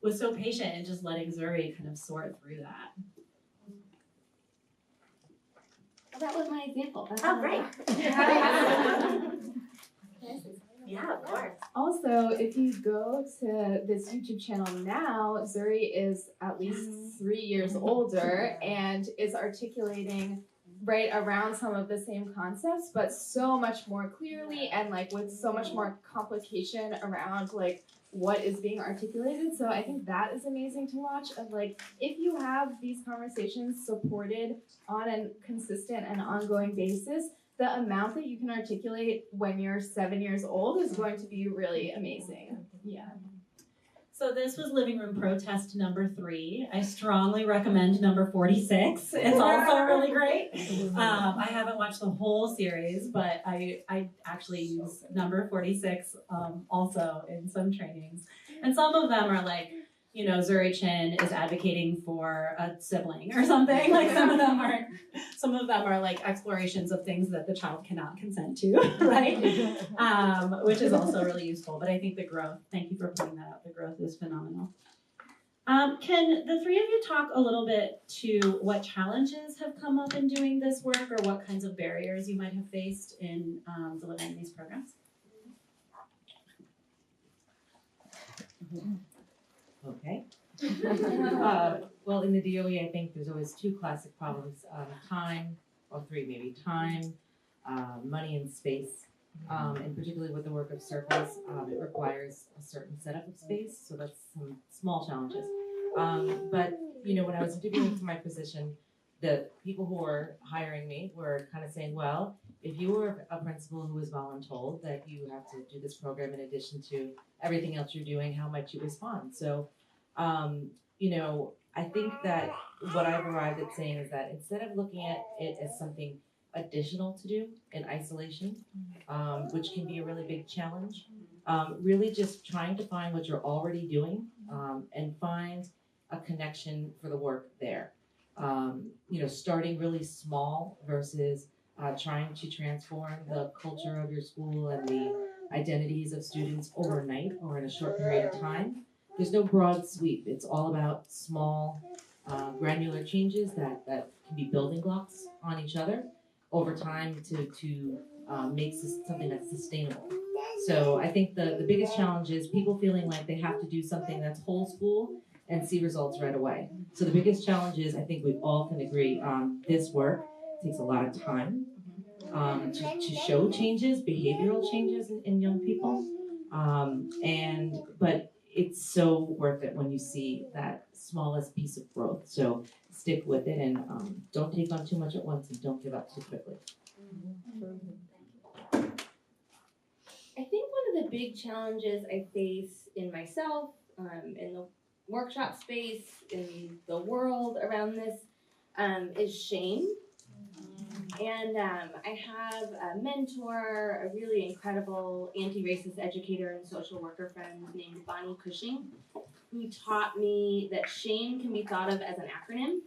Speaker 1: was so patient in just letting Zuri kind of sort through that.
Speaker 3: That was my example. That's
Speaker 2: Oh, great. Yeah, of course.
Speaker 4: Also, if you go to this YouTube channel now, Zuri is at least 3 years older and is articulating right around some of the same concepts, but so much more clearly and like with so much more complication around like what is being articulated. So I think that is amazing to watch, of like, if you have these conversations supported on a consistent and ongoing basis, the amount that you can articulate when you're 7 years old is going to be really amazing. Yeah.
Speaker 1: So this was Living Room Protest number 3. I strongly recommend number 46. It's also really great. I haven't watched the whole series, but I actually use number 46 also in some trainings. And some of them are like, Zuri Chin is advocating for a sibling or something. Like some of them are like explorations of things that the child cannot consent to, right? Which is also really useful. But I think the growth, thank you for pointing that out, the growth is phenomenal. Can the three of you talk a little bit to what challenges have come up in doing this work, or what kinds of barriers you might have faced in delivering these programs?
Speaker 5: Okay. Well, in the DOE, I think there's always 2 classic problems: time, or 3 maybe. Time, money, and space. And particularly with the work of circles, it requires a certain setup of space, so that's some small challenges. But when I was interviewing for my position, the people who were hiring me were kind of saying, well, if you were a principal who was voluntold that you have to do this program in addition to everything else you're doing, how might you respond? So, I think that what I've arrived at saying is that instead of looking at it as something additional to do in isolation, which can be a really big challenge, really just trying to find what you're already doing and find a connection for the work there. Starting really small versus trying to transform the culture of your school and the identities of students overnight or in a short period of time. There's no broad sweep. It's all about small, granular changes that can be building blocks on each other over time to make something that's sustainable. So I think the biggest challenge is people feeling like they have to do something that's whole school and see results right away. So the biggest challenge is, I think we all can agree, this work takes a lot of time to show changes, behavioral changes in young people. But it's so worth it when you see that smallest piece of growth. So stick with it and don't take on too much at once and don't give up too quickly.
Speaker 3: I think one of the big challenges I face in myself, in the workshop space, in the world around this, is shame. And I have a mentor, a really incredible anti-racist educator and social worker friend named Bonnie Cushing, who taught me that shame can be thought of as an acronym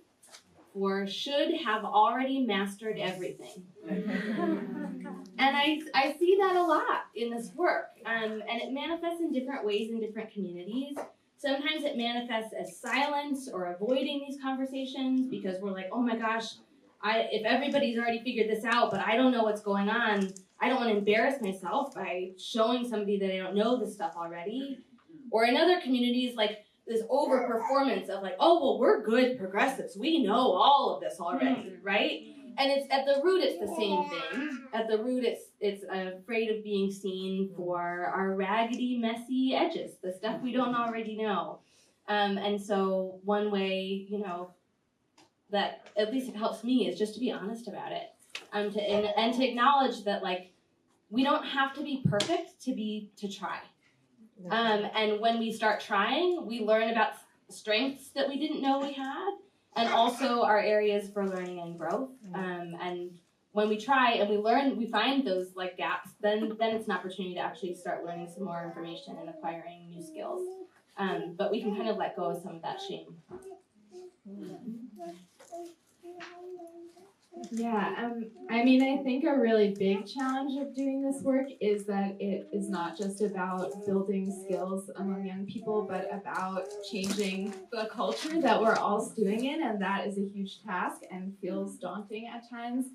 Speaker 3: for should have already mastered everything. And I see that a lot in this work. And it manifests in different ways in different communities. Sometimes it manifests as silence or avoiding these conversations because we're like, oh my gosh, if everybody's already figured this out, but I don't know what's going on, I don't want to embarrass myself by showing somebody that I don't know this stuff already. Or in other communities, like this over-performance of like, oh, well, we're good progressives. We know all of this already, right? And it's at the root, it's the same thing. At the root, it's afraid of being seen for our raggedy, messy edges, the stuff we don't already know. And so one way, that at least it helps me is just to be honest about it. And to acknowledge that like we don't have to be perfect to try. And when we start trying, we learn about strengths that we didn't know we had, and also our areas for learning and growth. And when we try and we learn, we find those like gaps, then it's an opportunity to actually start learning some more information and acquiring new skills. But we can kind of let go of some of that shame.
Speaker 4: Yeah, I mean, I think a really big challenge of doing this work is that it is not just about building skills among young people, but about changing the culture that we're all stewing in, and that is a huge task and feels daunting at times.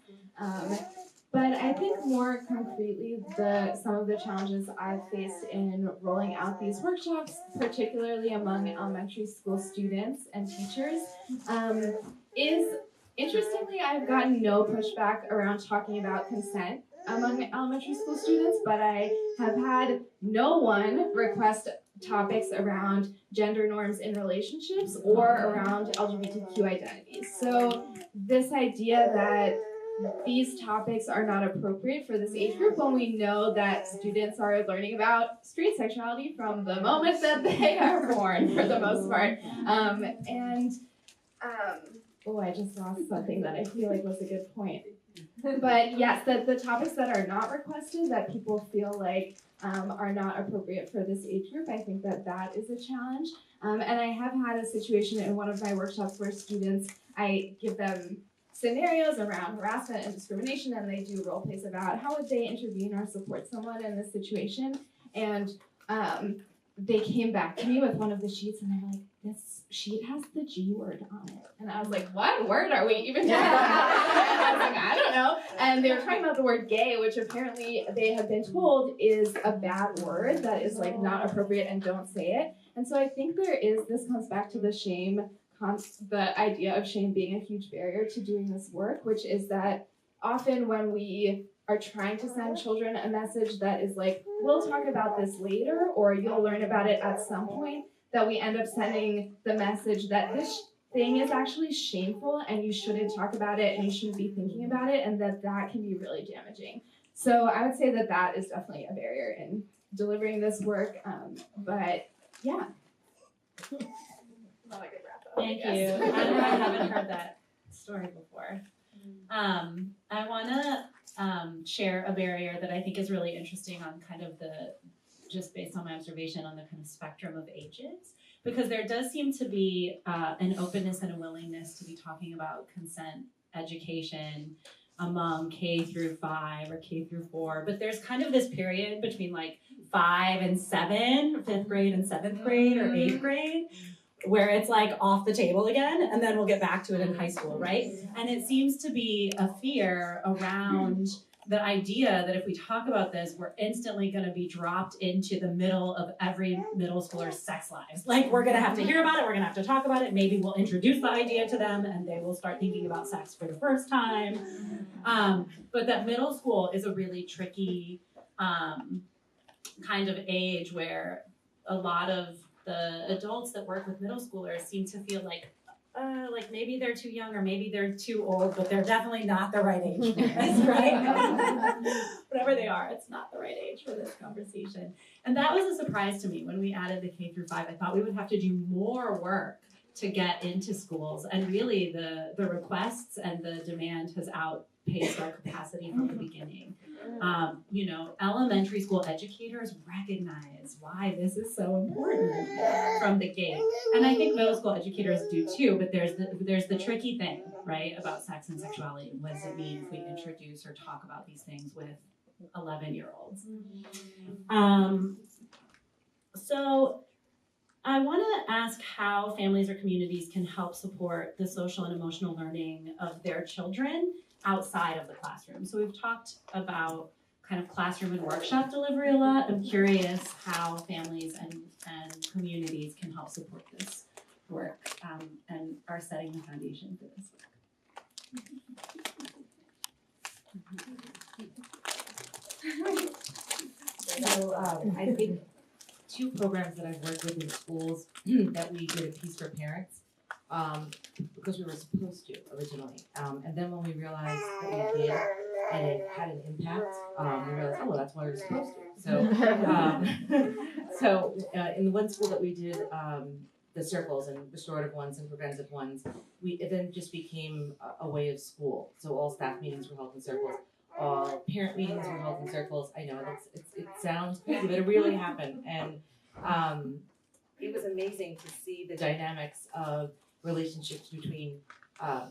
Speaker 4: But I think more concretely, some of the challenges I've faced in rolling out these workshops, particularly among elementary school students and teachers, is interestingly, I've gotten no pushback around talking about consent among elementary school students, but I have had no one request topics around gender norms in relationships or around LGBTQ identities. So this idea that these topics are not appropriate for this age group when we know that students are learning about street sexuality from the moment that they are born, for the most part. Oh, I just lost something that I feel like was a good point. But yes, the topics that are not requested, that people feel like are not appropriate for this age group, I think that is a challenge. And I have had a situation in one of my workshops where students, I give them scenarios around harassment and discrimination, and they do role plays about how would they intervene or support someone in this situation. And they came back to me with one of the sheets, and they're like, this sheet has the G word on it. And I was like, what word are we even talking about? And I was like, I don't know. And they were talking about the word gay, which apparently they have been told is a bad word that is like not appropriate and don't say it. And so I think this comes back to the shame, the idea of shame being a huge barrier to doing this work, which is that often when we are trying to send children a message that is like, we'll talk about this later, or you'll learn about it at some point, that we end up sending the message that this thing is actually shameful and you shouldn't talk about it and you shouldn't be thinking about it, and that can be really damaging. So I would say that is definitely a barrier in delivering this work, but yeah.
Speaker 1: Thank you. I haven't heard that story before. I want to share a barrier that I think is really interesting on kind of just based on my observation on the kind of spectrum of ages, because there does seem to be an openness and a willingness to be talking about consent education among K through 5 or K through 4, but there's kind of this period between like 5 and 7, 5th grade and 7th grade or 8th grade, where it's like off the table again, and then we'll get back to it in high school, right? And it seems to be a fear around the idea that if we talk about this, we're instantly going to be dropped into the middle of every middle schooler's sex lives. Like, we're going to have to hear about it, we're going to have to talk about it, maybe we'll introduce the idea to them, and they will start thinking about sex for the first time. But that middle school is a really tricky kind of age where a lot of the adults that work with middle schoolers seem to feel like maybe they're too young or maybe they're too old, but they're definitely not the right age for this, right? Whatever they are, it's not the right age for this conversation. And that was a surprise to me when we added the K through 5. I thought we would have to do more work to get into schools, and really the requests and the demand has outpaced our capacity from the beginning. Elementary school educators recognize why this is so important from the gate. And I think middle school educators do too, but there's the tricky thing, right, about sex and sexuality. What does it mean if we introduce or talk about these things with 11-year-olds? So I want to ask how families or communities can help support the social and emotional learning of their children outside of the classroom. So we've talked about kind of classroom and workshop delivery a lot. I'm curious how families and communities can help support this work and are setting the foundation for this work.
Speaker 5: So I think 2 programs that I've worked with in schools that we did a piece for parents. because we were supposed to originally. And then when we realized that we did and it had an impact, we realized, oh, well, that's why we were supposed to. So, in the one school that we did the circles and restorative ones and preventive ones, it then just became a way of school. So all staff meetings were held in circles. All parent meetings were held in circles. I know it sounds crazy, but it really happened. And it was amazing to see the dynamics of relationships between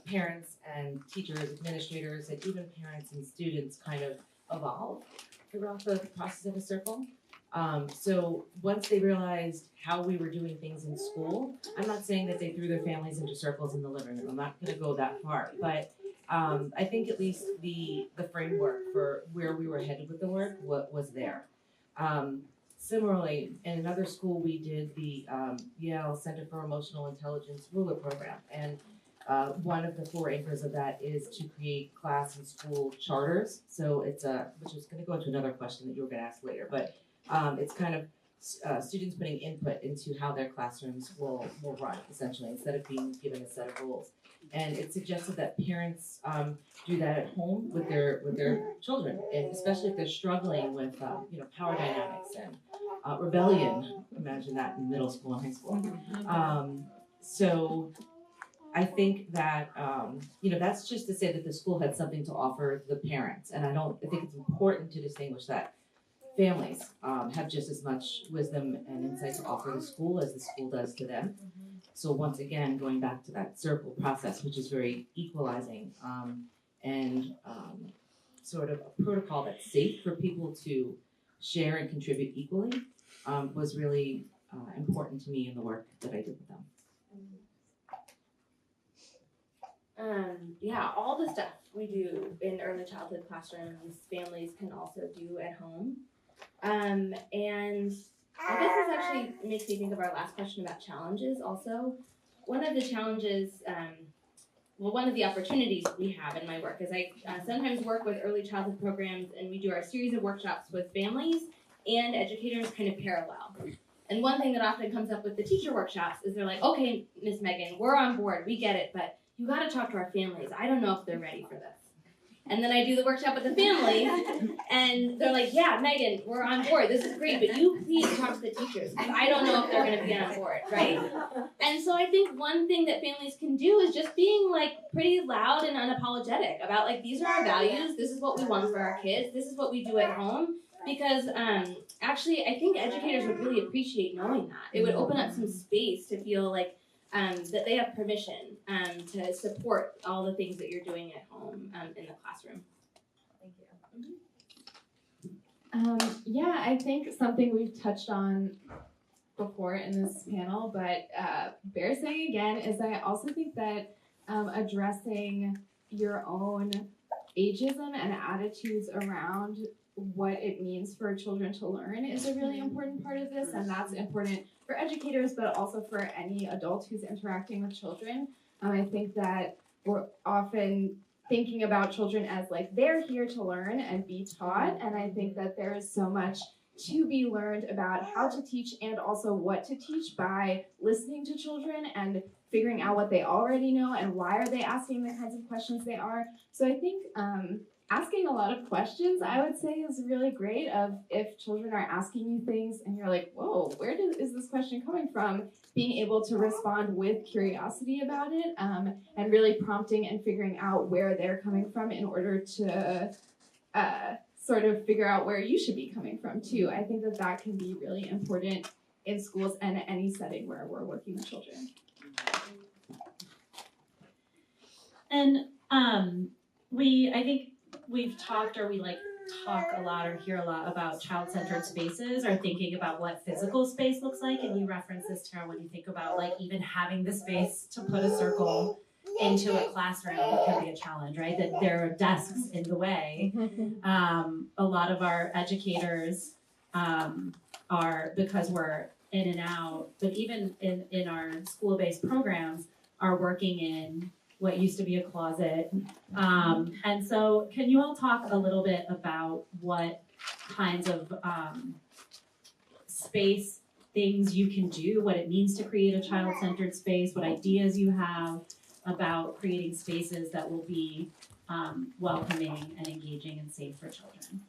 Speaker 5: parents and teachers, administrators, and even parents and students kind of evolve throughout the process of a circle. So once they realized how we were doing things in school, I'm not saying that they threw their families into circles in the living room. I'm not going to go that far, but I think at least the framework for where we were headed with the work was there. Similarly, in another school, we did the Yale Center for Emotional Intelligence Ruler Program, and one of the 4 anchors of that is to create class and school charters. So it's which is going to go into another question that you were going to ask later, but it's kind of students putting input into how their classrooms will run, essentially, instead of being given a set of rules. And it suggested that parents do that at home with their children, and especially if they're struggling with power dynamics and rebellion. Imagine that in middle school and high school. So I think that that's just to say that the school had something to offer the parents, and I think it's important to distinguish that families have just as much wisdom and insight to offer the school as the school does to them. So once again, going back to that circle process, which is very equalizing and sort of a protocol that's safe for people to share and contribute equally, was really important to me in the work that I did with them.
Speaker 3: Yeah, all the stuff we do in early childhood classrooms, families can also do at home. And I guess this actually makes me think of our last question about challenges also. One of the challenges, one of the opportunities we have in my work is I sometimes work with early childhood programs, and we do our series of workshops with families and educators kind of parallel. And one thing that often comes up with the teacher workshops is they're like, okay, Miss Megan, we're on board, we get it, but you gotta talk to our families. I don't know if they're ready for this. And then I do the workshop with the families, and they're like, yeah, Megan, we're on board. This is great, but you please talk to the teachers, because I don't know if they're going to be on board, right? And so I think one thing that families can do is just being, like, pretty loud and unapologetic about, like, these are our values, this is what we want for our kids, this is what we do at home, because actually I think educators would really appreciate knowing that. It would open up some space to feel like that they have permission to support all the things that you're doing at home in the classroom.
Speaker 2: Thank you.
Speaker 4: Yeah, I think something we've touched on before in this panel, but bear saying again, is I also think that addressing your own ageism and attitudes around what it means for children to learn is a really important part of this, and that's important for educators, but also for any adult who's interacting with children. I think that we're often thinking about children as like they're here to learn and be taught, and I think that there is so much to be learned about how to teach and also what to teach by listening to children and figuring out what they already know and why are they asking the kinds of questions they are. So I think asking a lot of questions, I would say, is really great. Of if children are asking you things and you're like, whoa, where is this question coming from? Being able to respond with curiosity about it, and really prompting and figuring out where they're coming from in order to sort of figure out where you should be coming from too. I think that that can be really important in schools and any setting where we're working with children.
Speaker 1: And I think we've talked, or we talk a lot or hear a lot about child-centered spaces, or thinking about what physical space looks like. And you reference this, Tara, when you think about even having the space to put a circle into a classroom can be a challenge, right? That there are desks in the way. A lot of our educators are, because we're in and out, but even in our school-based programs, are working in what used to be a closet. And so can you all talk a little bit about what kinds of space things you can do, what it means to create a child-centered space, what ideas you have about creating spaces that will be welcoming and engaging and safe for children.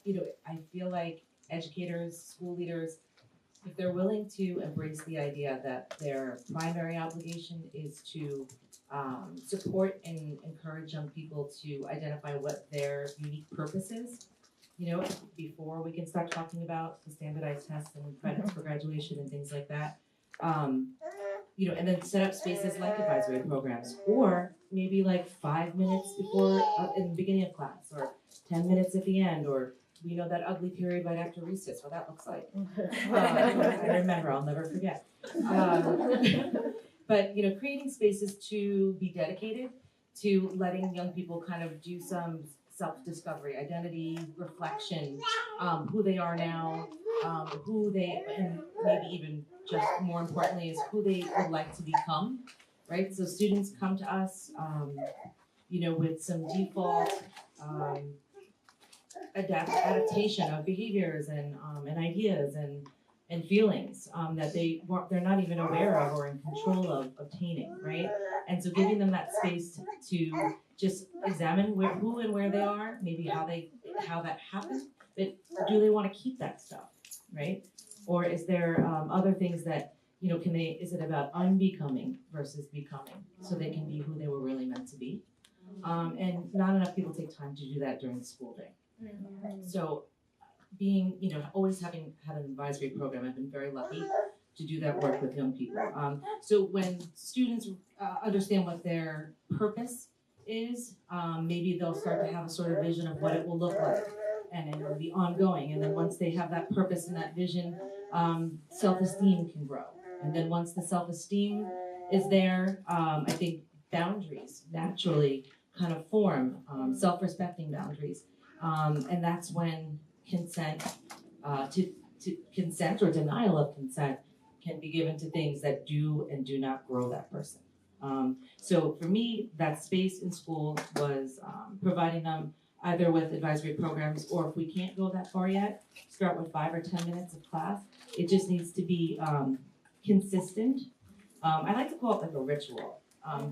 Speaker 5: You know, I feel like educators, school leaders, if they're willing to embrace the idea that their primary obligation is to support and encourage young people to identify what their unique purpose is, you know, before we can start talking about the standardized tests and credits for graduation and things like that, you know, and then set up spaces like advisory programs, or maybe like 5 minutes before in the beginning of class, or 10 minutes at the end, or you know, that ugly period right after recess, what that looks like. I remember, I'll never forget. But, you know, creating spaces to be dedicated to letting young people kind of do some self-discovery, identity, reflection, who they are now, who they, and maybe even just more importantly, is who they would like to become, right? So students come to us, you know, with some default, adaptation of behaviors and ideas and feelings that they're not even aware of or in control of obtaining, right? And so giving them that space to just examine who and where they are, maybe how that happened, but do they want to keep that stuff, right? Or is there other things that, you know, is it about unbecoming versus becoming, so they can be who they were really meant to be? And not enough people take time to do that during the school day. So being, you know, always having had an advisory program, I've been very lucky to do that work with young people. So when students understand what their purpose is, maybe they'll start to have a sort of vision of what it will look like, and it will be ongoing. And then once they have that purpose and that vision, self-esteem can grow. And then once the self-esteem is there, I think boundaries naturally kind of form, self-respecting boundaries. And that's when consent, to consent or denial of consent can be given to things that do and do not grow that person. So for me, that space in school was providing them either with advisory programs, or if we can't go that far yet, start with 5 or 10 minutes of class. It just needs to be consistent. I like to call it like a ritual.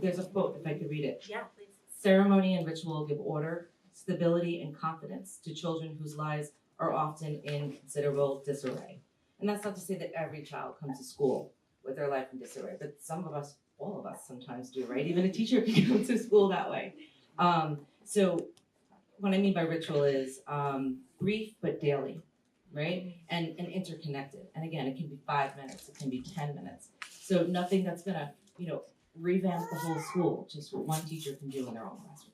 Speaker 5: There's a quote, if I could read it.
Speaker 2: Yeah, please.
Speaker 5: Ceremony and ritual give order, stability, and confidence to children whose lives are often in considerable disarray. And that's not to say that every child comes to school with their life in disarray, but some of us, all of us sometimes do, right? Even a teacher can come to school that way. So what I mean by ritual is brief but daily, right? And interconnected. And again, it can be 5 minutes, it can be 10 minutes. So nothing that's gonna, you know, revamp the whole school, just what one teacher can do in their own classroom.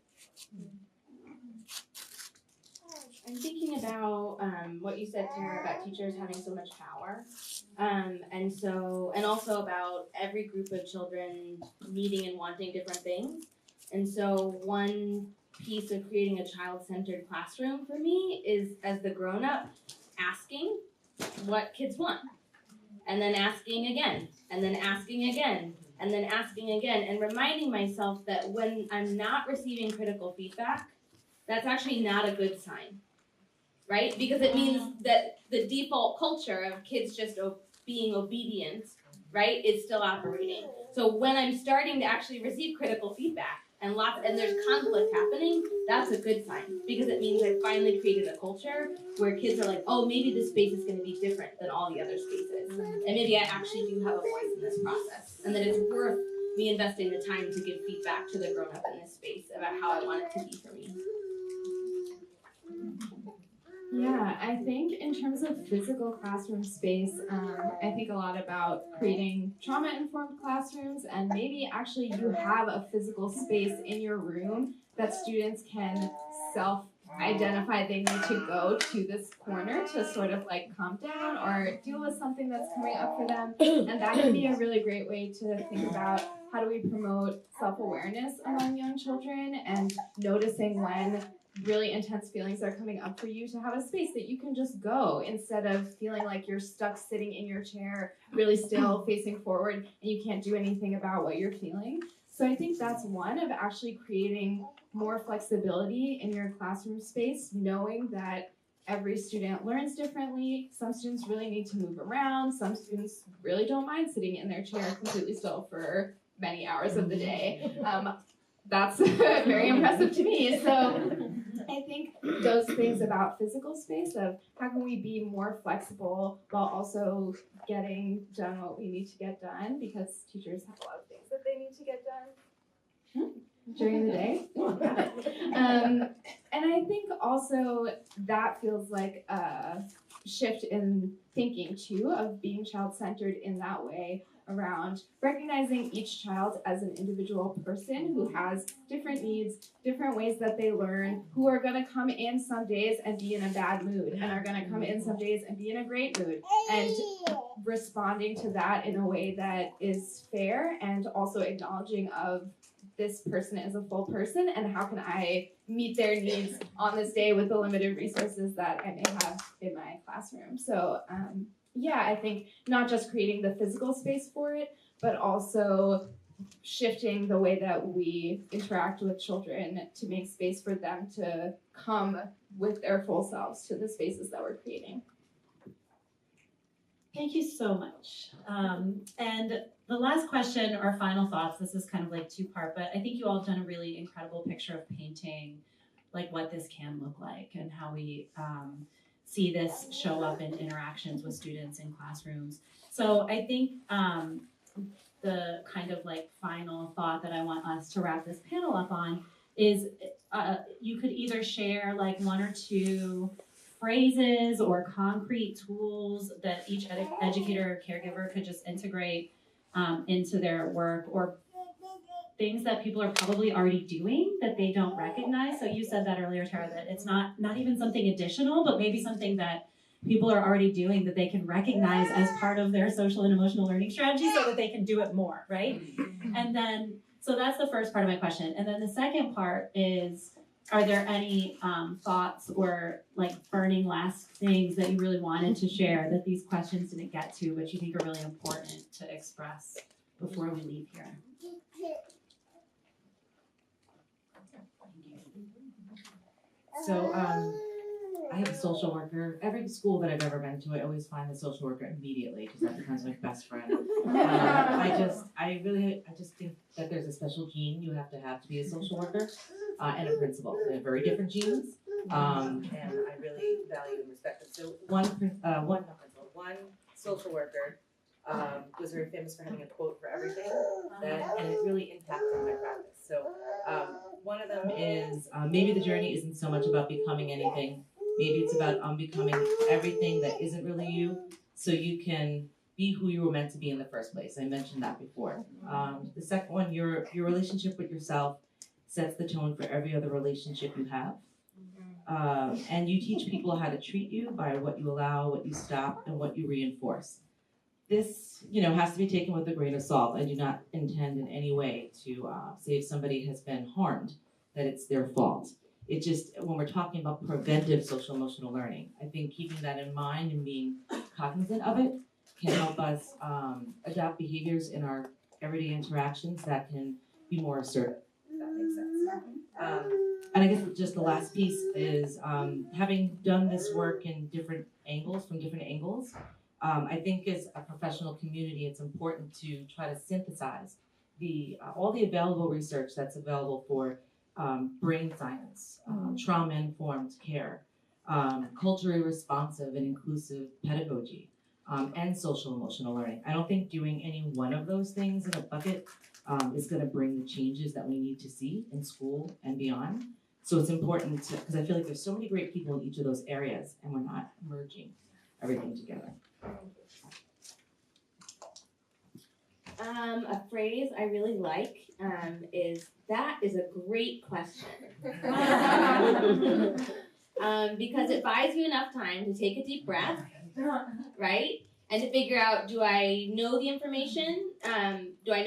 Speaker 3: I'm thinking about what you said, Tara, about teachers having so much power, and also about every group of children needing and wanting different things. And so one piece of creating a child-centered classroom for me is, as the grown-up, asking what kids want, and then asking again, and then asking again, and then asking again, and reminding myself that when I'm not receiving critical feedback, that's actually not a good sign, right? Because it means that the default culture of kids just being obedient, right, is still operating. So when I'm starting to actually receive critical feedback and there's conflict happening, that's a good sign, because it means I finally created a culture where kids are like, oh, maybe this space is going to be different than all the other spaces, and maybe I actually do have a voice in this process, and that it's worth me investing the time to give feedback to the grown-up in this space about how I want it to be for me.
Speaker 4: Yeah, I think in terms of physical classroom space, I think a lot about creating trauma-informed classrooms, and maybe actually you have a physical space in your room that students can self-identify they need to go to this corner to sort of like calm down or deal with something that's coming up for them. And that can be a really great way to think about how do we promote self-awareness among young children, and noticing when really intense feelings are coming up for you, to have a space that you can just go instead of feeling like you're stuck sitting in your chair really still facing forward and you can't do anything about what you're feeling. So I think that's one of actually creating more flexibility in your classroom space, knowing that every student learns differently. Some students really need to move around. Some students really don't mind sitting in their chair completely still for many hours of the day. That's very impressive to me. So I think those things about physical space of how can we be more flexible while also getting done what we need to get done, because teachers have a lot of things that they need to get done during the day. And I think also that feels like a shift in thinking too, of being child-centered in that way, around recognizing each child as an individual person who has different needs, different ways that they learn, who are going to come in some days and be in a bad mood, and are going to come in some days and be in a great mood, and responding to that in a way that is fair, and also acknowledging of this person is a full person, and how can I meet their needs on this day with the limited resources that I may have in my classroom. So yeah, I think not just creating the physical space for it, but also shifting the way that we interact with children to make space for them to come with their full selves to the spaces that we're creating.
Speaker 1: Thank you so much. And the last question, or final thoughts, this is kind of like two-part, but I think you all have done a really incredible picture of painting like what this can look like and how we see this show up in interactions with students in classrooms. So I think the kind of like final thought that I want us to wrap this panel up on is you could either share like one or two phrases or concrete tools that each educator or caregiver could just integrate into their work, or things that people are probably already doing that they don't recognize. So you said that earlier, Tara, that it's not even something additional, but maybe something that people are already doing that they can recognize as part of their social and emotional learning strategy so that they can do it more, right? And then, so that's the first part of my question. And then the second part is, are there any thoughts or like burning last things that you really wanted to share that these questions didn't get to, but you think are really important to express before we leave here?
Speaker 5: So I have a social worker. Every school that I've ever been to, I always find the social worker immediately because that becomes my best friend. I just think that there's a special gene you have to be a social worker and a principal. They have very different genes, and I really value and respect them. So one social worker was very famous for having a quote for everything, and it really impacted my practice. So one of them is, maybe the journey isn't so much about becoming anything. Maybe it's about unbecoming everything that isn't really you, so you can be who you were meant to be in the first place. I mentioned that before. The second one, your relationship with yourself sets the tone for every other relationship you have. And you teach people how to treat you by what you allow, what you stop, and what you reinforce. This, has to be taken with a grain of salt. I do not intend in any way to say if somebody has been harmed, that it's their fault. It just, when we're talking about preventive social emotional learning, I think keeping that in mind and being cognizant of it can help us adopt behaviors in our everyday interactions that can be more assertive, if that makes sense. And I guess just the last piece is, having done this work in different angles, I think as a professional community, it's important to try to synthesize all the available research that's available for brain science, trauma-informed care, culturally responsive and inclusive pedagogy, and social emotional learning. I don't think doing any one of those things in a bucket is going to bring the changes that we need to see in school and beyond. So it's important because I feel like there's so many great people in each of those areas, and we're not merging everything together.
Speaker 3: A phrase I really like is, "That is a great question." Because it buys you enough time to take a deep breath, right? And to figure out, do I know the information? Do I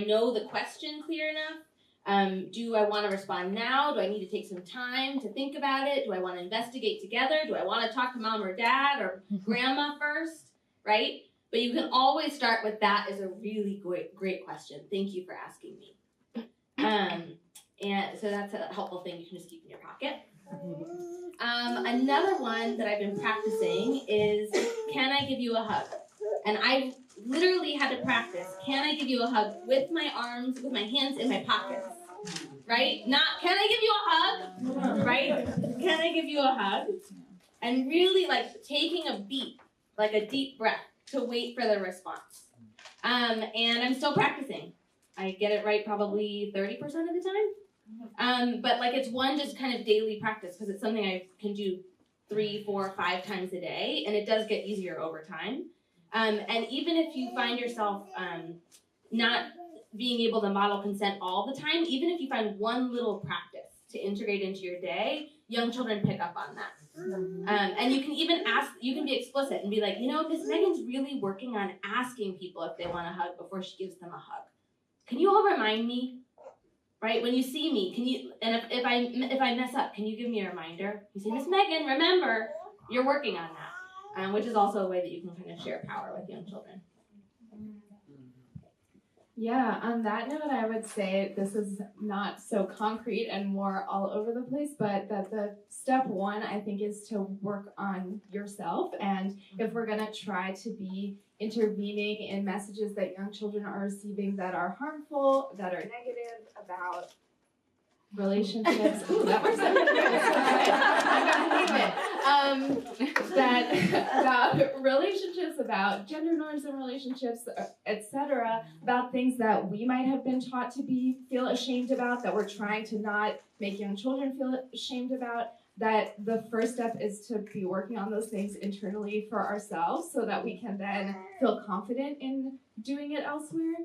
Speaker 3: know the question clear enough? Do I want to respond now? Do I need to take some time to think about it? Do I want to investigate together? Do I want to talk to mom or dad or grandma first, right? But you can always start with, "That is a really great question. Thank you for asking me." And so that's a helpful thing you can just keep in your pocket. Another one that I've been practicing is, can I give you a hug? And I've literally had to practice, can I give you a hug with my hands in my pockets, right? Not, can I give you a hug, right? Can I give you a hug? And really like taking a beat, like a deep breath to wait for the response. And I'm still practicing. I get it right probably 30% of the time. But like it's one just kind of daily practice because it's something I can do 3, 4, 5 times a day, and it does get easier over time. And even if you find yourself not being able to model consent all the time, even if you find one little practice to integrate into your day, young children pick up on that. And you can even ask, you can be explicit and be like, you know, Miss Megan's really working on asking people if they want a hug before she gives them a hug. Can you all remind me? Right, when you see me, can you, and if I mess up, can you give me a reminder? You say, Miss Megan, remember, you're working on that, which is also a way that you can kind of share power with young children.
Speaker 4: Yeah, on that note, I would say this is not so concrete and more all over the place, but that the step one, I think, is to work on yourself. And if we're going to try to be intervening in messages that young children are receiving that are harmful, that are negative about relationships, that works out. About relationships, about gender norms and relationships, etc., about things that we might have been taught to feel ashamed about, that we're trying to not make young children feel ashamed about, that the first step is to be working on those things internally for ourselves so that we can then feel confident in doing it elsewhere.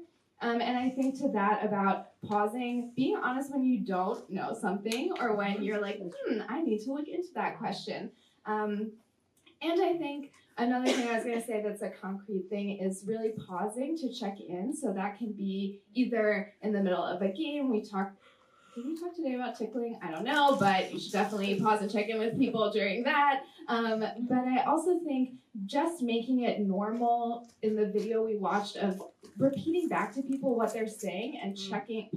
Speaker 4: And I think to that about pausing, being honest when you don't know something or when you're like, I need to look into that question. And I think another thing I was going to say that's a concrete thing is really pausing to check in. So that can be either in the middle of a game. Did we talk today about tickling? I don't know, but you should definitely pause and check in with people during that. But I also think just making it normal in the video we watched of repeating back to people what they're saying and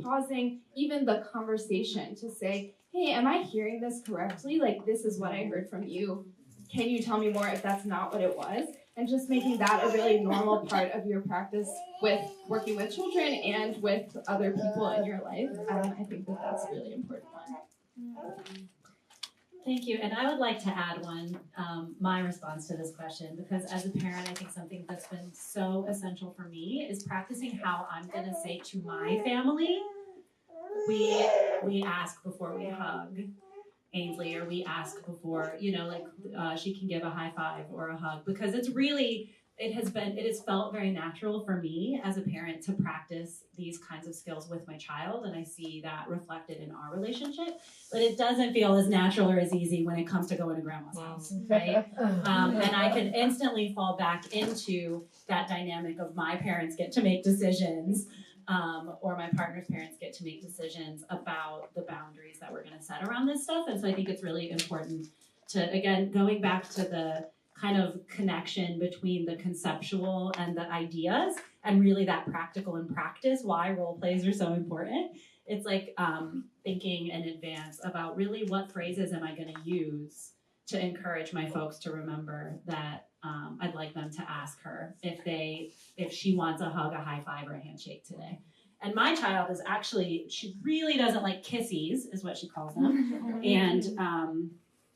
Speaker 4: pausing even the conversation to say, hey, am I hearing this correctly? Like, this is what I heard from you. Can you tell me more if that's not what it was? And just making that a really normal part of your practice with working with children and with other people in your life. I think that that's a really important one.
Speaker 1: Thank you. And I would like to add my response to this question, because as a parent, I think something that's been so essential for me is practicing how I'm going to say to my family, we ask before we hug Ainsley, or we ask before, she can give a high five or a hug, because it has felt very natural for me as a parent to practice these kinds of skills with my child, and I see that reflected in our relationship, but it doesn't feel as natural or as easy when it comes to going to grandma's house, right? And I can instantly fall back into that dynamic of my parents get to make decisions, or my partner's parents get to make decisions about the boundaries that we're going to set around this stuff. And so I think it's really important to, again, going back to the kind of connection between the conceptual and the ideas, and really that practical in practice, why role plays are so important. It's like thinking in advance about really what phrases am I going to use to encourage my folks to remember that I'd like them to ask her if she wants a hug, a high five, or a handshake today. And my child is actually, she really doesn't like kissies, is what she calls them. And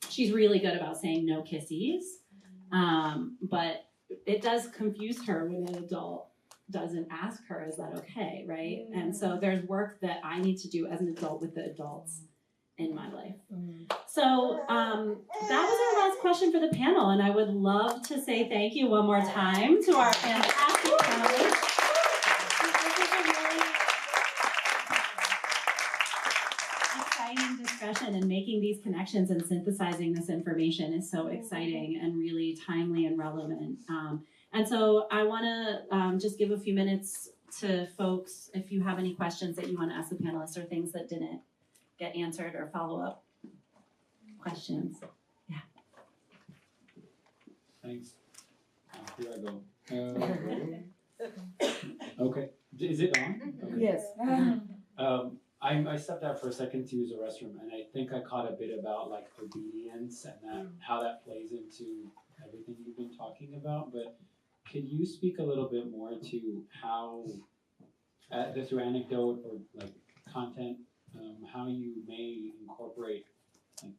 Speaker 1: she's really good about saying no kissies. But it does confuse her when an adult doesn't ask her, is that okay, right? And so there's work that I need to do as an adult with the adults in my life. So that was our last question for the panel, and I would love to say thank you one more time to our fantastic panelists. This is a really exciting discussion, and making these connections and synthesizing this information is so exciting and really timely and relevant. And so I want to just give a few minutes to folks if you have any questions that you want to ask the panelists, or things that didn't get answered, or follow-up questions. Yeah.
Speaker 13: Thanks. Here I go. Okay. Is it on? Okay.
Speaker 14: Yes.
Speaker 13: I stepped out for a second to use the restroom, and I think I caught a bit about like obedience and that how that plays into everything you've been talking about. But could you speak a little bit more to how, through anecdote or like content, how you may incorporate like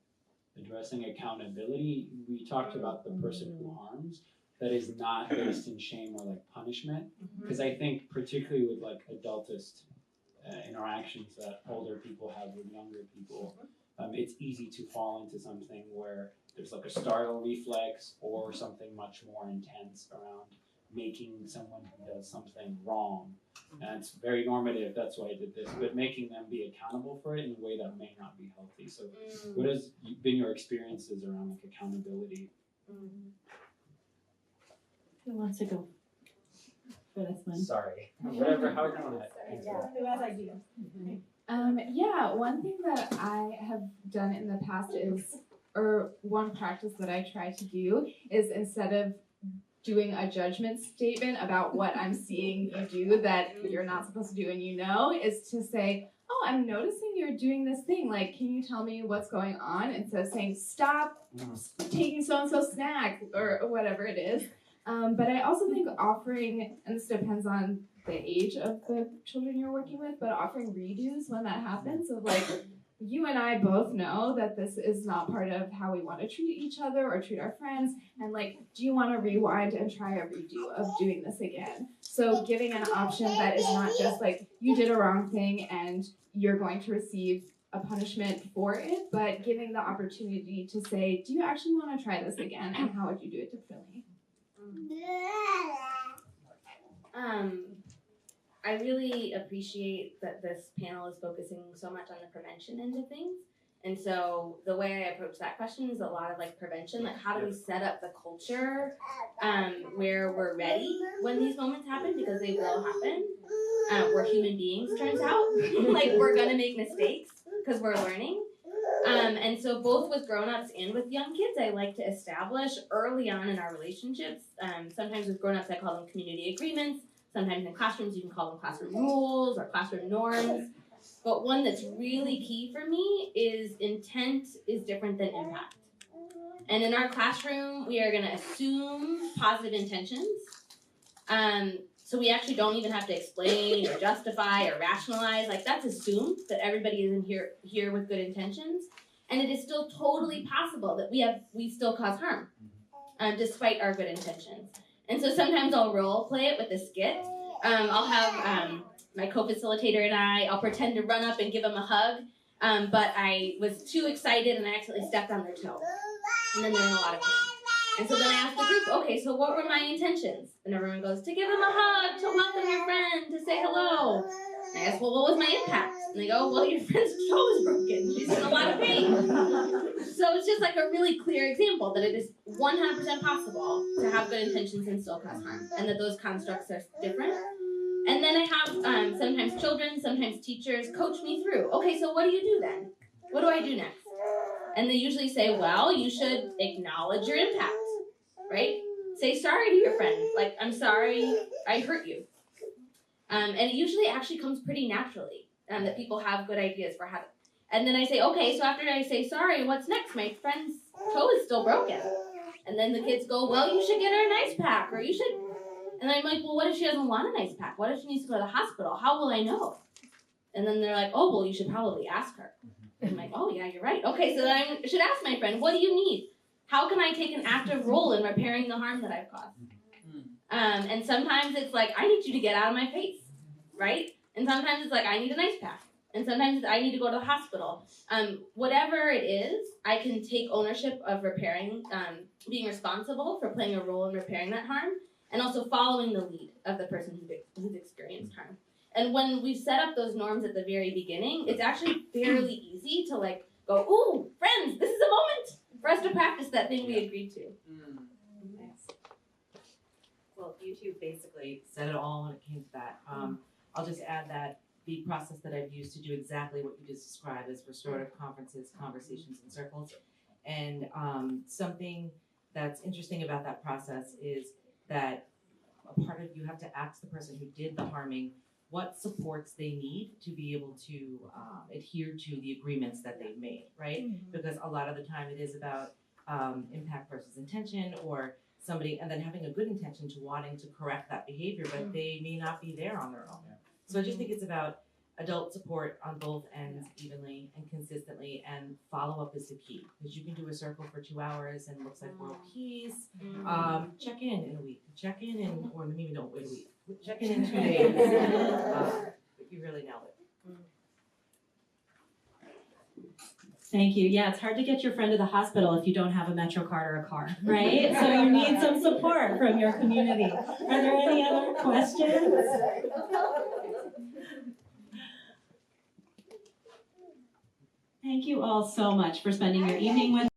Speaker 13: addressing accountability? We talked about the person who harms. That is not based in shame or like punishment, because I think particularly with like adultist interactions that older people have with younger people, it's easy to fall into something where there's like a startle reflex or something much more intense around making someone who does something wrong. And it's very normative, that's why I did this, but making them be accountable for it in a way that may not be healthy. So what has been your experiences around like accountability?
Speaker 1: Who wants to go for this one?
Speaker 11: Sorry. Whatever, however you want to answer.
Speaker 1: Who has ideas?
Speaker 4: Yeah, one thing that I have done in the past is, or one practice that I try to do is, instead of doing a judgment statement about what I'm seeing you do that you're not supposed to do and you know, is to say, oh, I'm noticing you're doing this thing, like, can you tell me what's going on? Instead of saying, stop taking so-and-so snack, or whatever it is. But I also think offering, and this depends on the age of the children you're working with, but offering redos when that happens, of like, you and I both know that this is not part of how we want to treat each other or treat our friends, and like, do you want to rewind and try a redo of doing this again? So giving an option that is not just like, you did a wrong thing and you're going to receive a punishment for it, but giving the opportunity to say, do you actually want to try this again, and how would you do it differently?
Speaker 2: I really appreciate that this panel is focusing so much on the prevention end of things. And so the way I approach that question is a lot of like prevention, like how do we set up the culture where we're ready when these moments happen, because they will happen. We're human beings, turns out. Like, we're gonna make mistakes because we're learning. And so both with grown-ups and with young kids, I like to establish early on in our relationships. Sometimes with grown-ups, I call them community agreements. Sometimes in classrooms, you can call them classroom rules or classroom norms. But one that's really key for me is intent is different than impact. And in our classroom, we are going to assume positive intentions. So we actually don't even have to explain or justify or rationalize. Like, that's assumed that everybody is in here with good intentions. And it is still totally possible that we still cause harm, despite our good intentions. And so sometimes I'll role play it with a skit. I'll have my co-facilitator and I'll pretend to run up and give them a hug, but I was too excited and I accidentally stepped on their toe. And then they're in a lot of pain. And so then I asked the group, okay, so what were my intentions? And everyone goes, to give them a hug, to welcome your friend, to say hello. And I asked, well, what was my impact? And they go, well, your friend's toe is broken. She's in a lot of pain. So it's just like a really clear example that it is 100% possible to have good intentions and still cause harm, and that those constructs are different. And then I have sometimes children, sometimes teachers coach me through, okay, so what do you do then? What do I do next? And they usually say, well, you should acknowledge your impact, right? Say sorry to your friend. Like, I'm sorry I hurt you. And it usually actually comes pretty naturally, that people have good ideas for how to. And then I say, okay, so after I say sorry, what's next? My friend's toe is still broken. And then the kids go, well, you should get her an ice pack, or you should. And I'm like, well, what if she doesn't want an ice pack? What if she needs to go to the hospital? How will I know? And then they're like, oh, well, you should probably ask her. And I'm like, oh, yeah, you're right. Okay, so then I should ask my friend, what do you need? How can I take an active role in repairing the harm that I've caused? And sometimes it's like, I need you to get out of my face, right? And sometimes it's like, I need an ice pack. And sometimes it's, I need to go to the hospital. Whatever it is, I can take ownership of repairing, being responsible for playing a role in repairing that harm, and also following the lead of the person who's experienced harm. And when we've set up those norms at the very beginning, it's actually fairly easy to like go, ooh, friends, this is a moment for us to practice that thing we agreed to.
Speaker 5: Well, you two basically said it all when it came to that. I'll just add that the process that I've used to do exactly what you just described is restorative conferences, conversations, and circles. And something that's interesting about that process is that a part of you have to ask the person who did the harming, what supports they need to be able to adhere to the agreements that they've made, right? Because a lot of the time it is about impact versus intention, or somebody, and then having a good intention to wanting to correct that behavior, but they may not be there on their own. So I just think it's about adult support on both ends evenly and consistently, and follow-up is the key. Because you can do a circle for 2 hours and it looks like world peace. Check in a week. Check in, or maybe don't wait a week. Check in 2 days. But you really nailed it.
Speaker 1: Thank you. Yeah, it's hard to get your friend to the hospital if you don't have a Metro card or a car, right? So you need some support from your community. Are there any other questions? Thank you all so much for spending your evening with